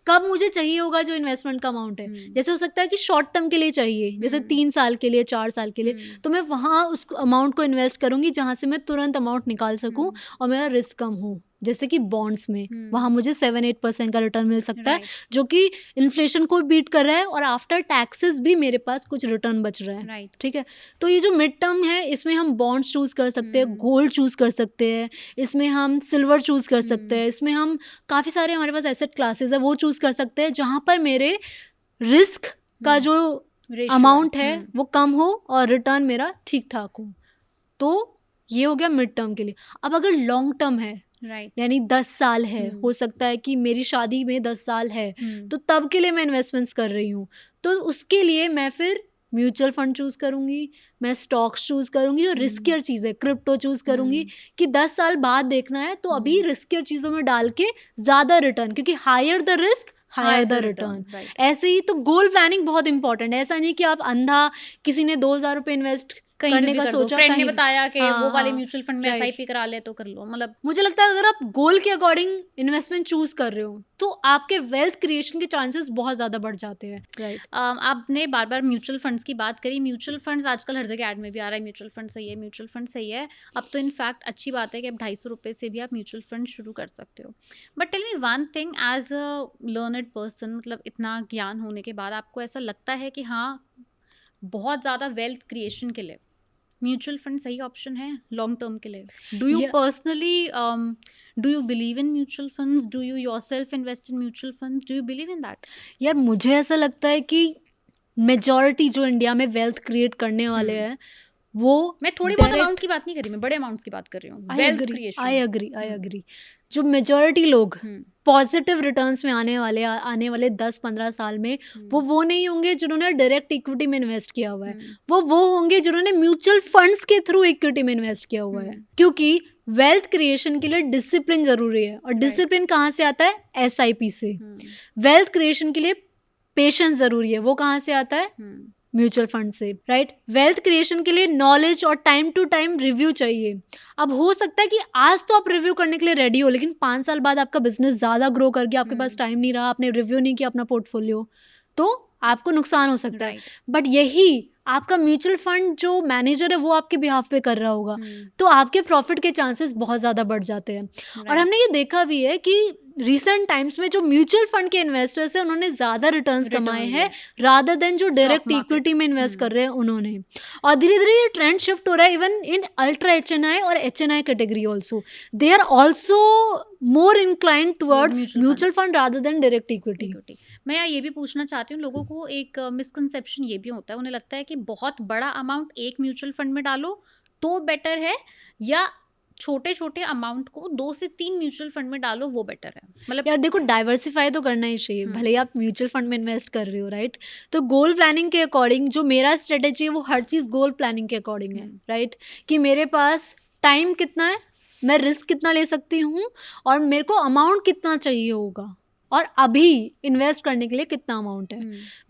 कब मुझे चाहिए होगा जो इन्वेस्टमेंट का अमाउंट है। जैसे हो सकता है कि शॉर्ट टर्म के लिए चाहिए, जैसे 3 साल के लिए, 4 साल के लिए, तो मैं वहाँ उस अमाउंट को इन्वेस्ट करूँगी जहाँ से मैं तुरंत अमाउंट निकाल सकूँ और मेरा रिस्क कम हो। जैसे कि बॉन्ड्स में वहाँ मुझे 7-8% का रिटर्न मिल सकता है, जो कि इन्फ्लेशन को बीट कर रहा है, और आफ्टर टैक्सेस भी मेरे पास कुछ रिटर्न बच रहा है, ठीक है। तो ये जो मिड टर्म है, इसमें हम बॉन्ड्स चूज़ कर सकते हैं, गोल्ड चूज़ कर सकते हैं, इसमें हम सिल्वर चूज़ कर सकते हैं, इसमें हम काफ़ी सारे हमारे पास एसेट क्लासेस है वो चूज़ कर सकते हैं, जहाँ पर मेरे रिस्क का जो अमाउंट है वो कम हो और रिटर्न मेरा ठीक ठाक हो। तो ये हो गया मिड टर्म के लिए। अब अगर लॉन्ग टर्म है, यानी 10 साल है, हो सकता है कि मेरी शादी में 10 साल है, तो तब के लिए मैं इन्वेस्टमेंट्स कर रही हूँ, तो उसके लिए मैं फिर म्यूचुअल फंड चूज़ करूँगी, मैं स्टॉक्स चूज़ करूँगी, और रिस्कियर चीज़ें क्रिप्टो चूज़ करूँगी कि 10 साल बाद देखना है, तो अभी रिस्कियर चीज़ों में डाल के ज़्यादा रिटर्न, क्योंकि higher the risk higher the return. ऐसे ही तो गोल प्लानिंग बहुत इंपॉर्टेंट है। ऐसा नहीं कि आप अंधा, किसी ने 2,000 रुपये इन्वेस्ट करने का सोचा, फ्रेंड ने बताया कि वो वाले म्यूचुअल फंड में एसआईपी करा ले तो कर लो। मतलब मुझे लगता है अगर आप गोल के अकॉर्डिंग इन्वेस्टमेंट चूज कर रहे हो तो आपके वेल्थ क्रिएशन के चांसेस बहुत ज़्यादा बढ़ जाते हैं, राइट। आपने बार बार म्यूचुअल फंड्स की बात करी। म्यूचुअल फंड्स आजकल हर जगह ऐड में भी आ रहा है, म्यूचुअल फंड सही है, म्यूचुअल फंड सही है। अब तो इनफैक्ट अच्छी बात है कि अब 250 रुपये से भी आप म्यूचुअल फंड शुरू कर सकते हो। But tell me one thing, as a learned person, मतलब इतना ज्ञान होने के बाद आपको ऐसा लगता है कि हाँ, बहुत ज़्यादा वेल्थ क्रिएशन के लिए म्यूचुअल फंड सही ऑप्शन है लॉन्ग टर्म के लिए? Do you personally do you believe in mutual funds? Do you yourself invest in mutual funds? Do you believe in that? यार मुझे ऐसा लगता है कि मेजॉरिटी जो इंडिया में वेल्थ क्रिएट करने वाले हैं वो, मैं थोड़ी बहुत अमाउंट की बात नहीं कर रही, मैं बड़े अमाउंट्स की बात कर रही हूँ। Wealth creation, I agree. जो मेजॉरिटी लोग पॉजिटिव रिटर्न्स में आने वाले 10-15 साल में वो नहीं होंगे जिन्होंने डायरेक्ट इक्विटी में इन्वेस्ट किया हुआ है, वो होंगे जिन्होंने म्यूचुअल फंड्स के थ्रू इक्विटी में इन्वेस्ट किया हुआ है। क्योंकि वेल्थ क्रिएशन के लिए डिसिप्लिन जरूरी है, और डिसिप्लिन कहाँ से आता है? SIP से। वेल्थ क्रिएशन के लिए पेशेंस जरूरी है, वो कहाँ से आता है? म्यूचुअल फंड से, राइट। वेल्थ क्रिएशन के लिए नॉलेज और टाइम टू टाइम रिव्यू चाहिए। अब हो सकता है कि आज तो आप रिव्यू करने के लिए रेडी हो, लेकिन 5 साल बाद आपका बिजनेस ज़्यादा ग्रो कर गया, आपके पास टाइम नहीं रहा, आपने रिव्यू नहीं किया अपना पोर्टफोलियो, तो आपको नुकसान हो सकता है। बट यही आपका म्यूचुअल फंड जो मैनेजर है वो आपके बिहाफ पे कर रहा होगा, तो आपके प्रॉफिट के चांसेस बहुत ज़्यादा बढ़ जाते हैं। और हमने ये देखा भी है कि रिसेंट टाइम्स में जो म्यूचुअल फंड के इन्वेस्टर्स हैं उन्होंने ज़्यादा रिटर्न्स कमाए हैं रादर देन जो डायरेक्ट इक्विटी में इन्वेस्ट कर रहे हैं उन्होंने। और धीरे धीरे ये ट्रेंड शिफ्ट हो रहा है, इवन इन अल्ट्रा HNI और HNI category also, they are also more inclined towards mutual fund rather than direct equity. मैं ये भी पूछना चाहती हूँ, लोगों को एक मिसकंसेप्शन ये भी होता है, उन्हें लगता है कि बहुत बड़ा अमाउंट एक म्यूचुअल फंड में डालो तो बेटर है, या छोटे छोटे अमाउंट को 2 से 3 म्यूचुअल फंड में डालो वो बेटर है? मतलब यार देखो, डाइवर्सिफाई तो करना ही चाहिए, भले ही आप म्यूचुअल फंड में इन्वेस्ट कर रहे हो, राइट। तो गोल प्लानिंग के अकॉर्डिंग जो मेरा स्ट्रेटेजी है वो हर चीज़ गोल प्लानिंग के अकॉर्डिंग है, राइट। कि मेरे पास टाइम कितना है, मैं रिस्क कितना ले सकती हूँ, और मेरे को अमाउंट कितना चाहिए होगा, और अभी इन्वेस्ट करने के लिए कितना अमाउंट है।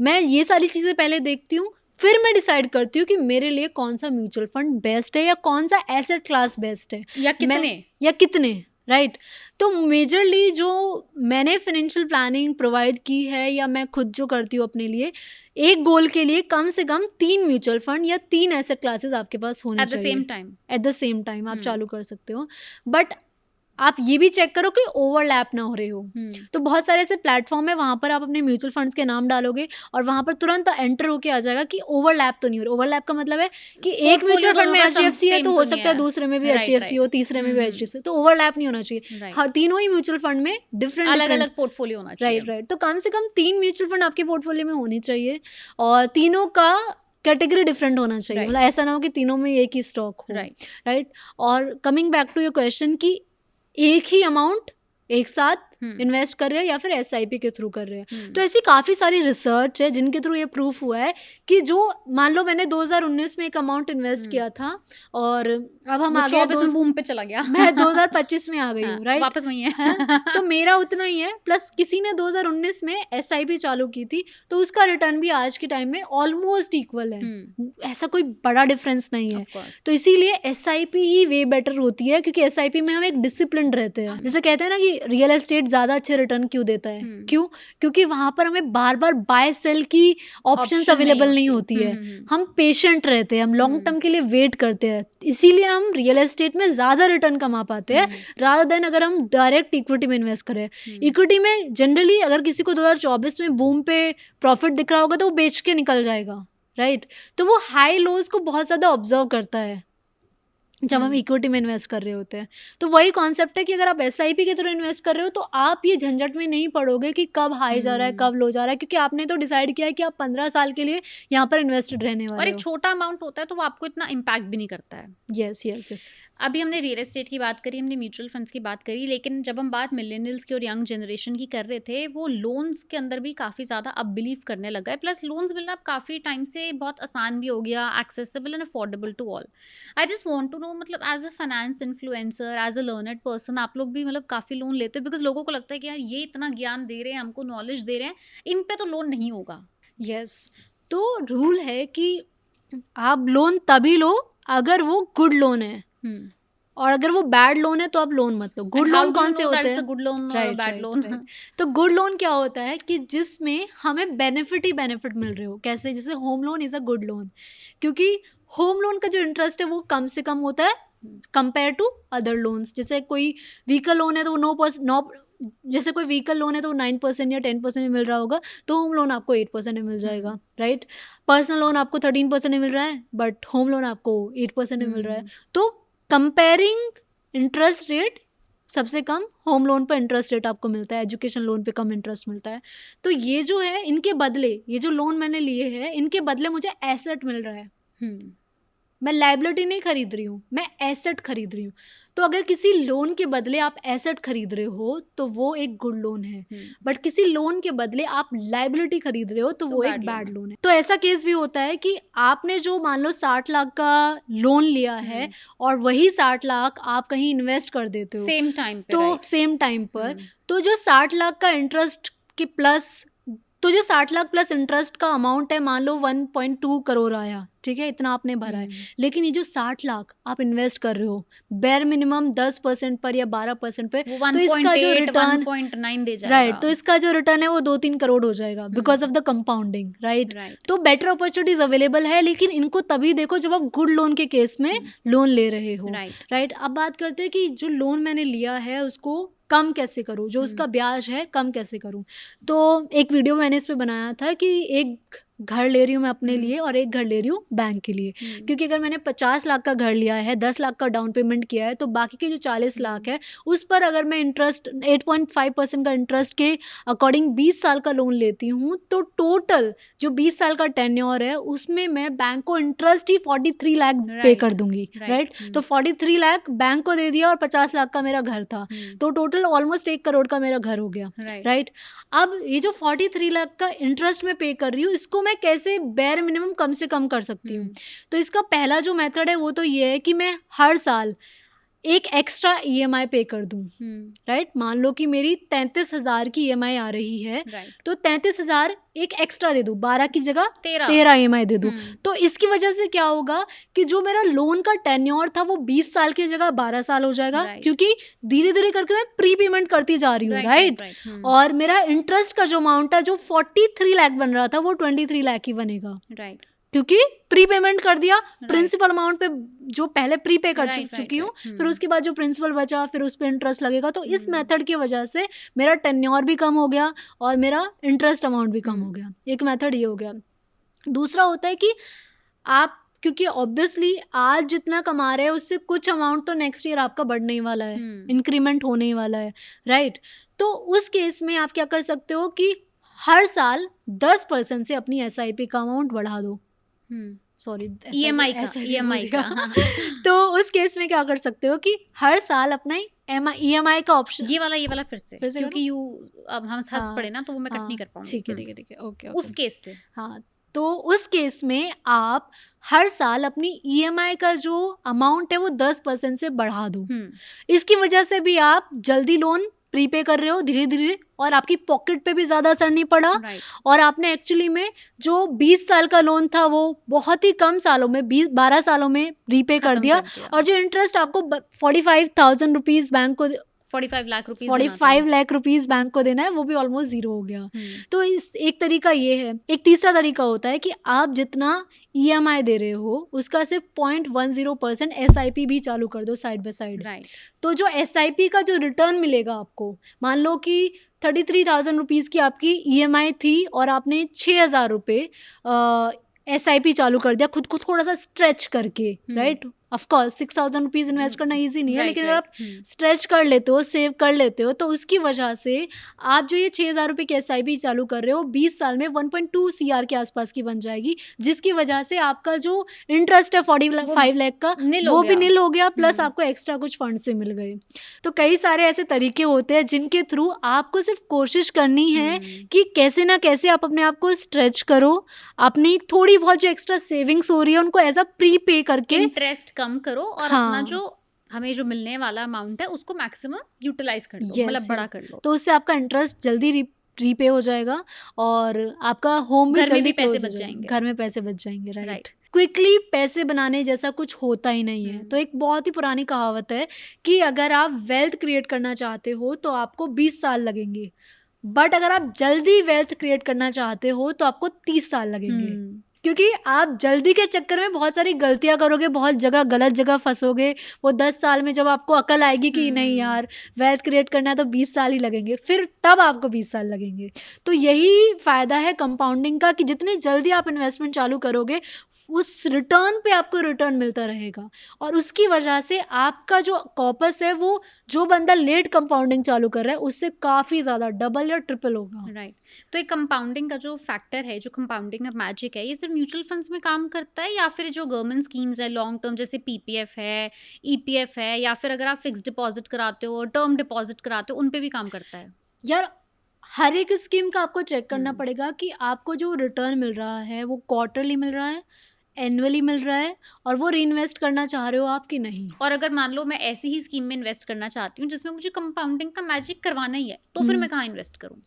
मैं ये सारी चीज़ें पहले देखती हूँ, फिर मैं डिसाइड करती हूँ कि मेरे लिए कौन सा म्यूचुअल फंड बेस्ट है, या कौन सा एसेट क्लास बेस्ट है, या कितने, राइट। तो मेजरली जो मैंने फाइनेंशियल प्लानिंग प्रोवाइड की है या मैं खुद जो करती हूँ अपने लिए, एक गोल के लिए कम से कम 3 म्यूचुअल फंड या 3 एसेट क्लासेस आपके पास होने एट द चाहिए same time. At the same time. आप चालू कर सकते हो, बट आप ये भी चेक करो कि ओवरलैप ना हो रहे हो। तो बहुत सारे ऐसे प्लेटफॉर्म है, वहाँ पर आप अपने म्यूचुअल फंड्स के नाम डालोगे और वहाँ पर तुरंत एंटर होके आ जाएगा कि ओवरलैप तो नहीं हो रहा। ओवरलैप का मतलब है कि एक म्यूचुअल फंड में HDFC है तो हो सकता है दूसरे में भी HDFC हो, तीसरे में भी HDFC, तो ओवरलैप नहीं होना चाहिए। हर तीनों ही म्यूचुअल फंड में डिफरेंट अलग अलग पोर्टफोलियो होना चाहिए। राइट। तो कम से कम 3 म्यूचुअल फंड आपके पोर्टफोलियो में होनी चाहिए और तीनों का कैटेगरी डिफरेंट होना चाहिए। मतलब ऐसा ना हो कि तीनों में एक ही स्टॉक हो। राइट। और coming back to your question कि एक ही अमाउंट एक साथ इन्वेस्ट कर रहे हैं या फिर SIP के थ्रू कर रहे हैं, तो ऐसी काफ़ी सारी रिसर्च है जिनके थ्रू ये प्रूफ हुआ है कि जो मान लो मैंने 2019 में एक अमाउंट इन्वेस्ट किया था और अब हम आ गए बूम पे चला गया, मैं 2025 में आ गई हूँ, राइट, वापस वही है। तो मेरा उतना ही है, प्लस किसी ने 2019 में SIP चालू की थी तो उसका रिटर्न भी आज के टाइम में ऑलमोस्ट इक्वल है। ऐसा कोई बड़ा डिफरेंस नहीं है। तो इसीलिए SIP ही वे बेटर होती है, क्योंकि SIP में हम एक डिसिप्लिन रहते हैं। जैसे कहते हैं ना कि रियल एस्टेट ज्यादा अच्छे रिटर्न क्यों देता है, क्यों? क्योंकि वहां पर हमें बार बार बाय सेल की ऑप्शंस अवेलेबल नहीं होती है। हम पेशेंट रहते हैं, हम लॉन्ग टर्म के लिए वेट करते हैं, इसीलिए हम रियल एस्टेट में ज्यादा रिटर्न कमा पाते हैं रादर देन अगर हम डायरेक्ट इक्विटी में इन्वेस्ट करें। इक्विटी में जनरली अगर किसी को 2024 में बूम पे प्रॉफिट दिख रहा होगा तो वो बेच के निकल जाएगा, राइट। तो वो हाई लोज को बहुत ज्यादा ऑब्जर्व करता है जब हम इक्विटी में इन्वेस्ट कर रहे होते हैं। तो वही कॉन्सेप्ट है कि अगर आप SIP के थ्रू इन्वेस्ट कर रहे हो तो आप ये झंझट में नहीं पड़ोगे कि कब हाई जा रहा है कब लो जा रहा है, क्योंकि आपने तो डिसाइड किया है कि आप 15 साल के लिए यहाँ पर इन्वेस्टेड रहने वाले हो। और एक छोटा अमाउंट होता है तो वो आपको इतना इम्पैक्ट भी नहीं करता है। यस। अभी हमने रियल एस्टेट की बात करी, हमने म्यूचुअल फंड्स की बात करी, लेकिन जब हम बात मिलेनियल्स की और यंग जनरेशन की कर रहे थे, वो लोन्स के अंदर भी काफ़ी ज़्यादा अब बिलीव करने लगा है। प्लस लोन्स मिलना अब काफ़ी टाइम से बहुत आसान भी हो गया, accessible and affordable to all. I just want to know, मतलब as a finance influencer, as a learned person, आप लोग भी मतलब काफ़ी लोन लेते हो? बिकॉज लोगों को लगता है कि यार ये इतना ज्ञान दे रहे हैं, हमको नॉलेज दे रहे हैं, इन पे तो लोन नहीं होगा। यस। तो रूल है कि आप लोन तभी लो अगर वो गुड लोन है, और अगर वो बैड लोन है तो आप लोन मत लो। गुड लोन कौन से होते हैं? गुड लोन और बैड लोन। तो गुड लोन क्या होता है कि जिसमें हमें बेनिफिट ही बेनिफिट मिल रहे हो। कैसे? जैसे home loan is a good loan, क्योंकि होम लोन का जो इंटरेस्ट है वो कम से कम होता है कंपेयर टू अदर लोन्स। जैसे कोई व्हीकल लोन है तो वो जैसे कोई व्हीकल लोन है तो 9% या 10% में मिल रहा होगा, तो होम लोन आपको 8% में मिल जाएगा, राइट। पर्सनल लोन आपको 13% में मिल रहा है, बट होम लोन आपको 8% में मिल रहा है। तो कंपेयरिंग इंटरेस्ट रेट, सबसे कम होम लोन पर इंटरेस्ट रेट आपको मिलता है, एजुकेशन लोन पे कम इंटरेस्ट मिलता है। तो ये जो है, इनके बदले, ये जो लोन मैंने लिए हैं, इनके बदले मुझे एसेट मिल रहा है। मैं लायबिलिटी नहीं खरीद रही हूँ, मैं एसेट खरीद रही हूँ। तो अगर किसी लोन के बदले आप एसेट खरीद रहे हो तो वो एक गुड लोन है, बट किसी लोन के बदले आप लायबिलिटी खरीद रहे हो तो वो एक बैड लोन है। तो ऐसा केस भी होता है कि आपने जो मान लो 60 लाख का लोन लिया है और वही 60 लाख आप कहीं इन्वेस्ट कर देते हो सेम टाइम पे, तो सेम टाइम पर, तो जो 60 लाख का इंटरेस्ट के प्लस, तो जो 60 लाख प्लस इंटरेस्ट का अमाउंट है, मान लो 1.2 करोड़ आया, ठीक है, इतना आपने भरा है। लेकिन ये जो 60 लाख आप इन्वेस्ट कर रहे हो बेर मिनिमम 10% पर या 12% पे, तो इसका जो रिटर्न 1.9 दे जाएगा, राइट, तो इसका जो रिटर्न है वो 2-3 करोड़ हो जाइट because of the compounding, right. तो बेटर अपॉर्चुनिटीज अवेलेबल है, लेकिन इनको तभी देखो जब आप गुड लोन के केस में लोन ले रहे हो, राइट। अब बात करते हैं कि जो लोन मैंने लिया है उसको कम कैसे करूँ, जो उसका ब्याज है कम कैसे करूँ। तो एक वीडियो मैंने इस पे बनाया था कि एक घर ले रही हूँ मैं अपने लिए और एक घर ले रही हूँ बैंक के लिए, क्योंकि अगर मैंने 50 लाख का घर लिया है, 10 लाख का डाउन पेमेंट किया है, तो बाकी के जो 40 लाख है उस पर अगर मैं इंटरेस्ट 8.5% का इंटरेस्ट के अकॉर्डिंग 20 साल का लोन लेती हूँ, तो टोटल जो 20 साल का टेन्योर है उसमें मैं बैंक को इंटरेस्ट ही 43 लाख पे कर दूंगी, राइट। तो 43 लाख बैंक को दे दिया और 50 लाख का मेरा घर था, तो टोटल ऑलमोस्ट 1 करोड़ का मेरा घर हो गया, राइट। अब ये जो 43 लाख का इंटरेस्ट में पे कर रही हूँ, इसको मैं कैसे बेयर मिनिमम कम से कम कर सकती हूँ। तो इसका पहला जो मेथड है वो तो ये है कि मैं हर साल एक एक्स्ट्रा EMI पे कर दूं, राइट? मान लो कि मेरी 33,000 की EMI आ रही है, तो 33,000 एक एक्स्ट्रा दे दूं, 12 की जगह 13 EMI दे दूं। तो इसकी वजह से क्या होगा कि जो मेरा लोन का टेन्योर था वो 20 साल की जगह 12 साल हो जाएगा, क्योंकि धीरे धीरे करके मैं प्री पेमेंट करती जा रही हूँ, राइट? और मेरा इंटरेस्ट का जो अमाउंट है जो 43 लाख बन रहा था वो 23 लाख ही बनेगा, राइट? क्योंकि प्री पेमेंट कर दिया, प्रिंसिपल अमाउंट पे जो पहले प्री पे कर चुकी हूँ, फिर उसके बाद जो प्रिंसिपल बचा फिर उस पे इंटरेस्ट लगेगा। तो इस मेथड की वजह से मेरा टेन्योर भी कम हो गया और मेरा इंटरेस्ट अमाउंट भी कम हो गया। एक मेथड ये हो गया। दूसरा होता है कि आप, क्योंकि ऑब्वियसली आज जितना कमा रहे हैं उससे कुछ अमाउंट तो नेक्स्ट ईयर आपका बढ़ने ही वाला है, इंक्रीमेंट होने ही वाला है, राइट? तो उस केस में आप क्या कर सकते हो कि हर साल 10% से अपनी SIP का अमाउंट बढ़ा दो। सॉरी, EMI का तो उस केस में क्या कर सकते हो कि हर साल अपना EMI का ऑप्शन, ये वाला फिर से क्योंकि अब हम हंस पड़े ना तो वो मैं कट नहीं कर पाऊंगी। ठीक है, ओके। उस केस से, हाँ, तो उस केस में आप हर साल अपनी EMI का जो अमाउंट है वो 10% से बढ़ा दो। इसकी वजह से भी आप जल्दी लोन प्रीपे कर रहे हो धीरे धीरे, और आपकी पॉकेट पे भी ज़्यादा असर नहीं पड़ा, और आपने एक्चुअली में जो 20 साल का लोन था वो बहुत ही कम सालों में 12 सालों में रीपे कर दिया। और जो इंटरेस्ट आपको 45,000 रुपीज़ बैंक को 45 लाख रुपीस बैंक को देना है, वो भी ऑलमोस्ट जीरो हो गया। तो इस एक तरीका ये है। एक तीसरा तरीका होता है कि आप जितना EMI दे रहे हो उसका सिर्फ 0.10% SIP भी चालू कर दो साइड बाय साइड। तो जो SIP का जो रिटर्न मिलेगा आपको, मान लो कि 33,000 रुपीज़ की आपकी EMI थी और आपने 6,000 रुपये SIP चालू कर दिया खुद को थोड़ा सा स्ट्रेच करके, right? Of course 6,000 rupees invest करना इजी नहीं है, लेकिन अगर आप स्ट्रेच कर लेते हो, सेव कर लेते हो, तो उसकी वजह से आप जो ये 6,000 रुपये की SIP चालू कर रहे हो 20 साल में 1.2 CR के आसपास की बन जाएगी, जिसकी वजह से आपका जो इंटरेस्ट है 45 लाख का वो भी नील हो गया, प्लस आपको एक्स्ट्रा कुछ फंड से मिल गए। तो कई सारे ऐसे तरीके होते हैं जिनके थ्रू आपको सिर्फ कोशिश करनी है कि कैसे ना कैसे आप अपने आप को स्ट्रेच करो, अपनी थोड़ी बहुत जो एक्स्ट्रा सेविंग्स हो रही है उनको एज अ प्री पे करके इंटरेस्ट कम करो और अपना जो हमें जो मिलने वाला अमाउंट है उसको मैक्सिमम यूटिलाइज कर लो, मतलब बड़ा कर लो। तो उससे आपका इंटरेस्ट जल्दी रीपे हो जाएगा और आपका होम भी जल्दी पैसे बच जाएंगे, घर में पैसे बच जाएंगे, राइट? क्विकली पैसे बनाने जैसा कुछ होता ही नहीं है। तो एक बहुत ही पुरानी कहावत है कि अगर आप वेल्थ क्रिएट करना चाहते हो तो आपको 20 साल लगेंगे, बट अगर आप जल्दी वेल्थ क्रिएट करना चाहते हो तो आपको 30 साल लगेंगे। क्योंकि आप जल्दी के चक्कर में बहुत सारी गलतियां करोगे, बहुत गलत जगह फंसोगे। वो 10 साल में जब आपको अकल आएगी कि नहीं यार वेल्थ क्रिएट करना है तो 20 साल ही लगेंगे, फिर तब आपको 20 साल लगेंगे। तो यही फ़ायदा है कंपाउंडिंग का कि जितनी जल्दी आप इन्वेस्टमेंट चालू करोगे उस रिटर्न पे आपको रिटर्न मिलता रहेगा, और उसकी वजह से आपका जो कॉपस है वो जो बंदा लेट कंपाउंडिंग चालू कर रहा है उससे काफ़ी ज़्यादा डबल या ट्रिपल होगा, राइट? तो एक कंपाउंडिंग का जो फैक्टर है, जो कंपाउंडिंग का मैजिक है, ये सिर्फ म्यूचुअल फंड्स में काम करता है या फिर जो गवर्नमेंट स्कीम्स है लॉन्ग टर्म जैसे PPF है, EPF है, या फिर अगर आप फिक्स डिपॉजिट कराते हो, टर्म डिपॉजिट कराते हो, उन पे भी काम करता है? यार हर एक स्कीम का आपको चेक करना पड़ेगा कि आपको जो रिटर्न मिल रहा है वो क्वार्टरली मिल रहा है, एनुअली मिल रहा है, और वो री इन्वेस्ट करना चाह रहे हो आप कि नहीं। और अगर मान लो मैं ऐसी ही स्कीम में इन्वेस्ट करना चाहती हूँ जिसमें मुझे कंपाउंडिंग का मैजिक करवाना ही है, तो फिर मैं कहाँ इन्वेस्ट करूँ?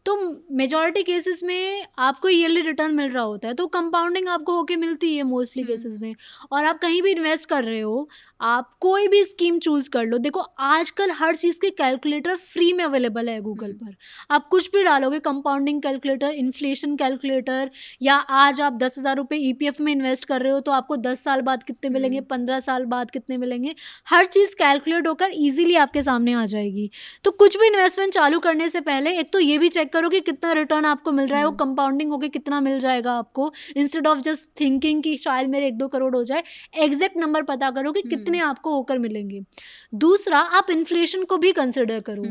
तो मेजॉरिटी केसेस में आपको ईयरली रिटर्न मिल रहा होता है, तो कंपाउंडिंग आपको होके मिलती है मोस्टली केसेस में। और आप कहीं भी इन्वेस्ट कर रहे हो, आप कोई भी स्कीम चूज कर लो। देखो आजकल हर चीज़ के कैलकुलेटर फ्री में अवेलेबल है गूगल पर। आप कुछ भी डालोगे, कंपाउंडिंग कैलकुलेटर, इन्फ्लेशन कैलकुलेटर, या आज आप 10,000 रुपये EPF में इन्वेस्ट कर रहे हो तो आपको 10 साल बाद कितने मिलेंगे, 15 साल बाद कितने मिलेंगे, हर चीज़ कैलकुलेट होकर ईजिली आपके सामने आ जाएगी। तो कुछ भी इन्वेस्टमेंट चालू करने से पहले एक तो ये भी चेक करो कि कितना रिटर्न आपको मिल रहा है, वो कंपाउंडिंग होके कितना मिल जाएगा आपको। इंस्टेड ऑफ जस्ट थिंकिंग कि शायद मेरे 1-2 करोड़ हो जाए, एग्जैक्ट नंबर पता करो कि कितने आपको होकर मिलेंगे। दूसरा, आप इन्फ्लेशन को भी कंसिडर करो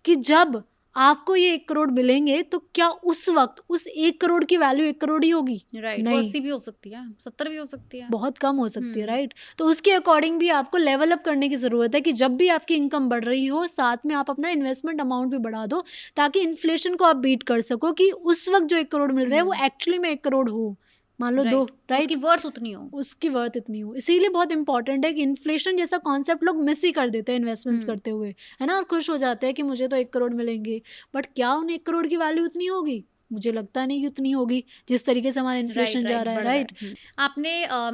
कि जब आपको ये 1 करोड़ मिलेंगे तो क्या उस वक्त उस 1 करोड़ की वैल्यू 1 करोड़ ही होगी? राइट, नहीं, 80 भी हो सकती है, 70 भी हो सकती है, बहुत कम हो सकती है, राइट? तो उसके अकॉर्डिंग भी आपको लेवल अप करने की ज़रूरत है कि जब भी आपकी इनकम बढ़ रही हो साथ में आप अपना इन्वेस्टमेंट अमाउंट भी बढ़ा दो, ताकि इन्फ्लेशन को आप बीट कर सको कि उस वक्त जो 1 करोड़ मिल रहा है वो एक्चुअली में 1 करोड़ हो, मान लो 2, राइट, उसकी वर्थ उतनी हो, उसकी वर्थ इतनी हो। इसीलिए बहुत इंपॉर्टेंट है कि इन्फ्लेशन जैसा कॉन्सेप्ट लोग मिस ही कर देते हैं इन्वेस्टमेंट्स करते हुए, है ना, और खुश हो जाते हैं कि मुझे तो 1 करोड़ मिलेंगे, बट क्या उन 1 करोड़ की वैल्यू उतनी होगी? मुझे लगता नहीं कि उतनी होगी जिस तरीके से हमारा इन्फ्लेशन जा रहा है, राइट। आपने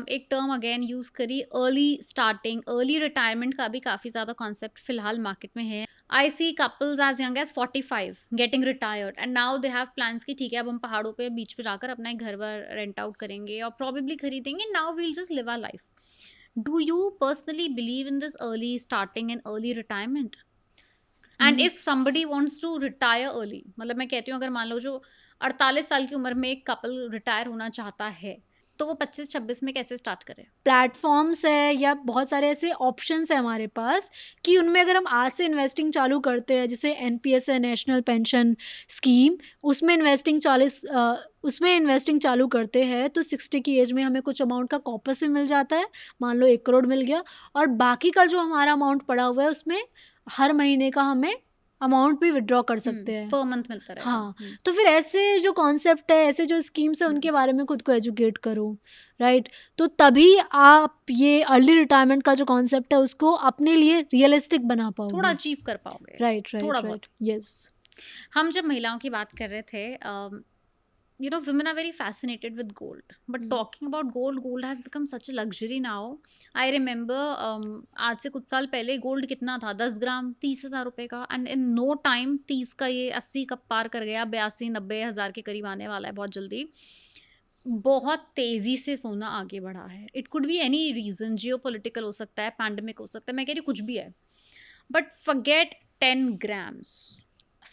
एक टर्म अगेन यूज करी, अर्ली स्टार्टिंग, अर्ली रिटायरमेंट का भी काफी ज्यादा कॉन्सेप्ट फिलहाल मार्केट में है। I see couples as young as 45 getting retired and now they have plans कि ठीक है अब हम पहाड़ों पे बीच पे जाकर अपना एक घर वर रेंट आउट करेंगे और probably खरीदेंगे, now we'll just live our life. Do you personally believe in this early starting and early retirement? And if somebody wants to retire early, मतलब मैं कहती हूँ अगर मान लो जो 48 साल की उम्र में एक कपल रिटायर होना चाहता है तो वो 25-26 में कैसे स्टार्ट करे? प्लेटफॉर्म्स है या बहुत सारे ऐसे ऑप्शंस है हमारे पास कि उनमें अगर हम आज से इन्वेस्टिंग चालू करते हैं, जैसे एनपीएस है, नेशनल पेंशन स्कीम, उसमें इन्वेस्टिंग चालू करते हैं तो 60 की एज में हमें कुछ अमाउंट का कॉर्पस भी मिल जाता है, मान लो 1 करोड़ मिल गया, और बाकी का जो हमारा अमाउंट पड़ा हुआ है उसमें हर महीने का हमें अमाउंट भी विड्रॉ कर सकते हैं, पर मंथ मिलता रहेगा। हाँ। तो फिर ऐसे जो कॉन्सेप्ट है, ऐसे जो स्कीम्स है, उनके बारे में खुद को एजुकेट करो, राइट। तो तभी आप ये अर्ली रिटायरमेंट का जो कॉन्सेप्ट है उसको अपने लिए रियलिस्टिक बना पाओगे, थोड़ा अचीव कर पाओगे, राइट, थोड़ा राइट, यस। हम जब महिलाओं की बात कर रहे थे, you know, women are very fascinated with gold, but talking about gold has become such a luxury now. I remember आज से कुछ साल पहले गोल्ड कितना था, 10 ग्राम 30,000 रुपए का, एंड इन नो टाइम 30 का ये 80 का पार कर गया, 82-90 हज़ार के करीब आने वाला है बहुत जल्दी। बहुत तेजी से सोना आगे बढ़ा है। It could be any reason, geopolitical हो सकता है, पैंडेमिक हो सकता है, मैं कह रही कुछ भी है, बट फॉरगेट 10 ग्राम्स।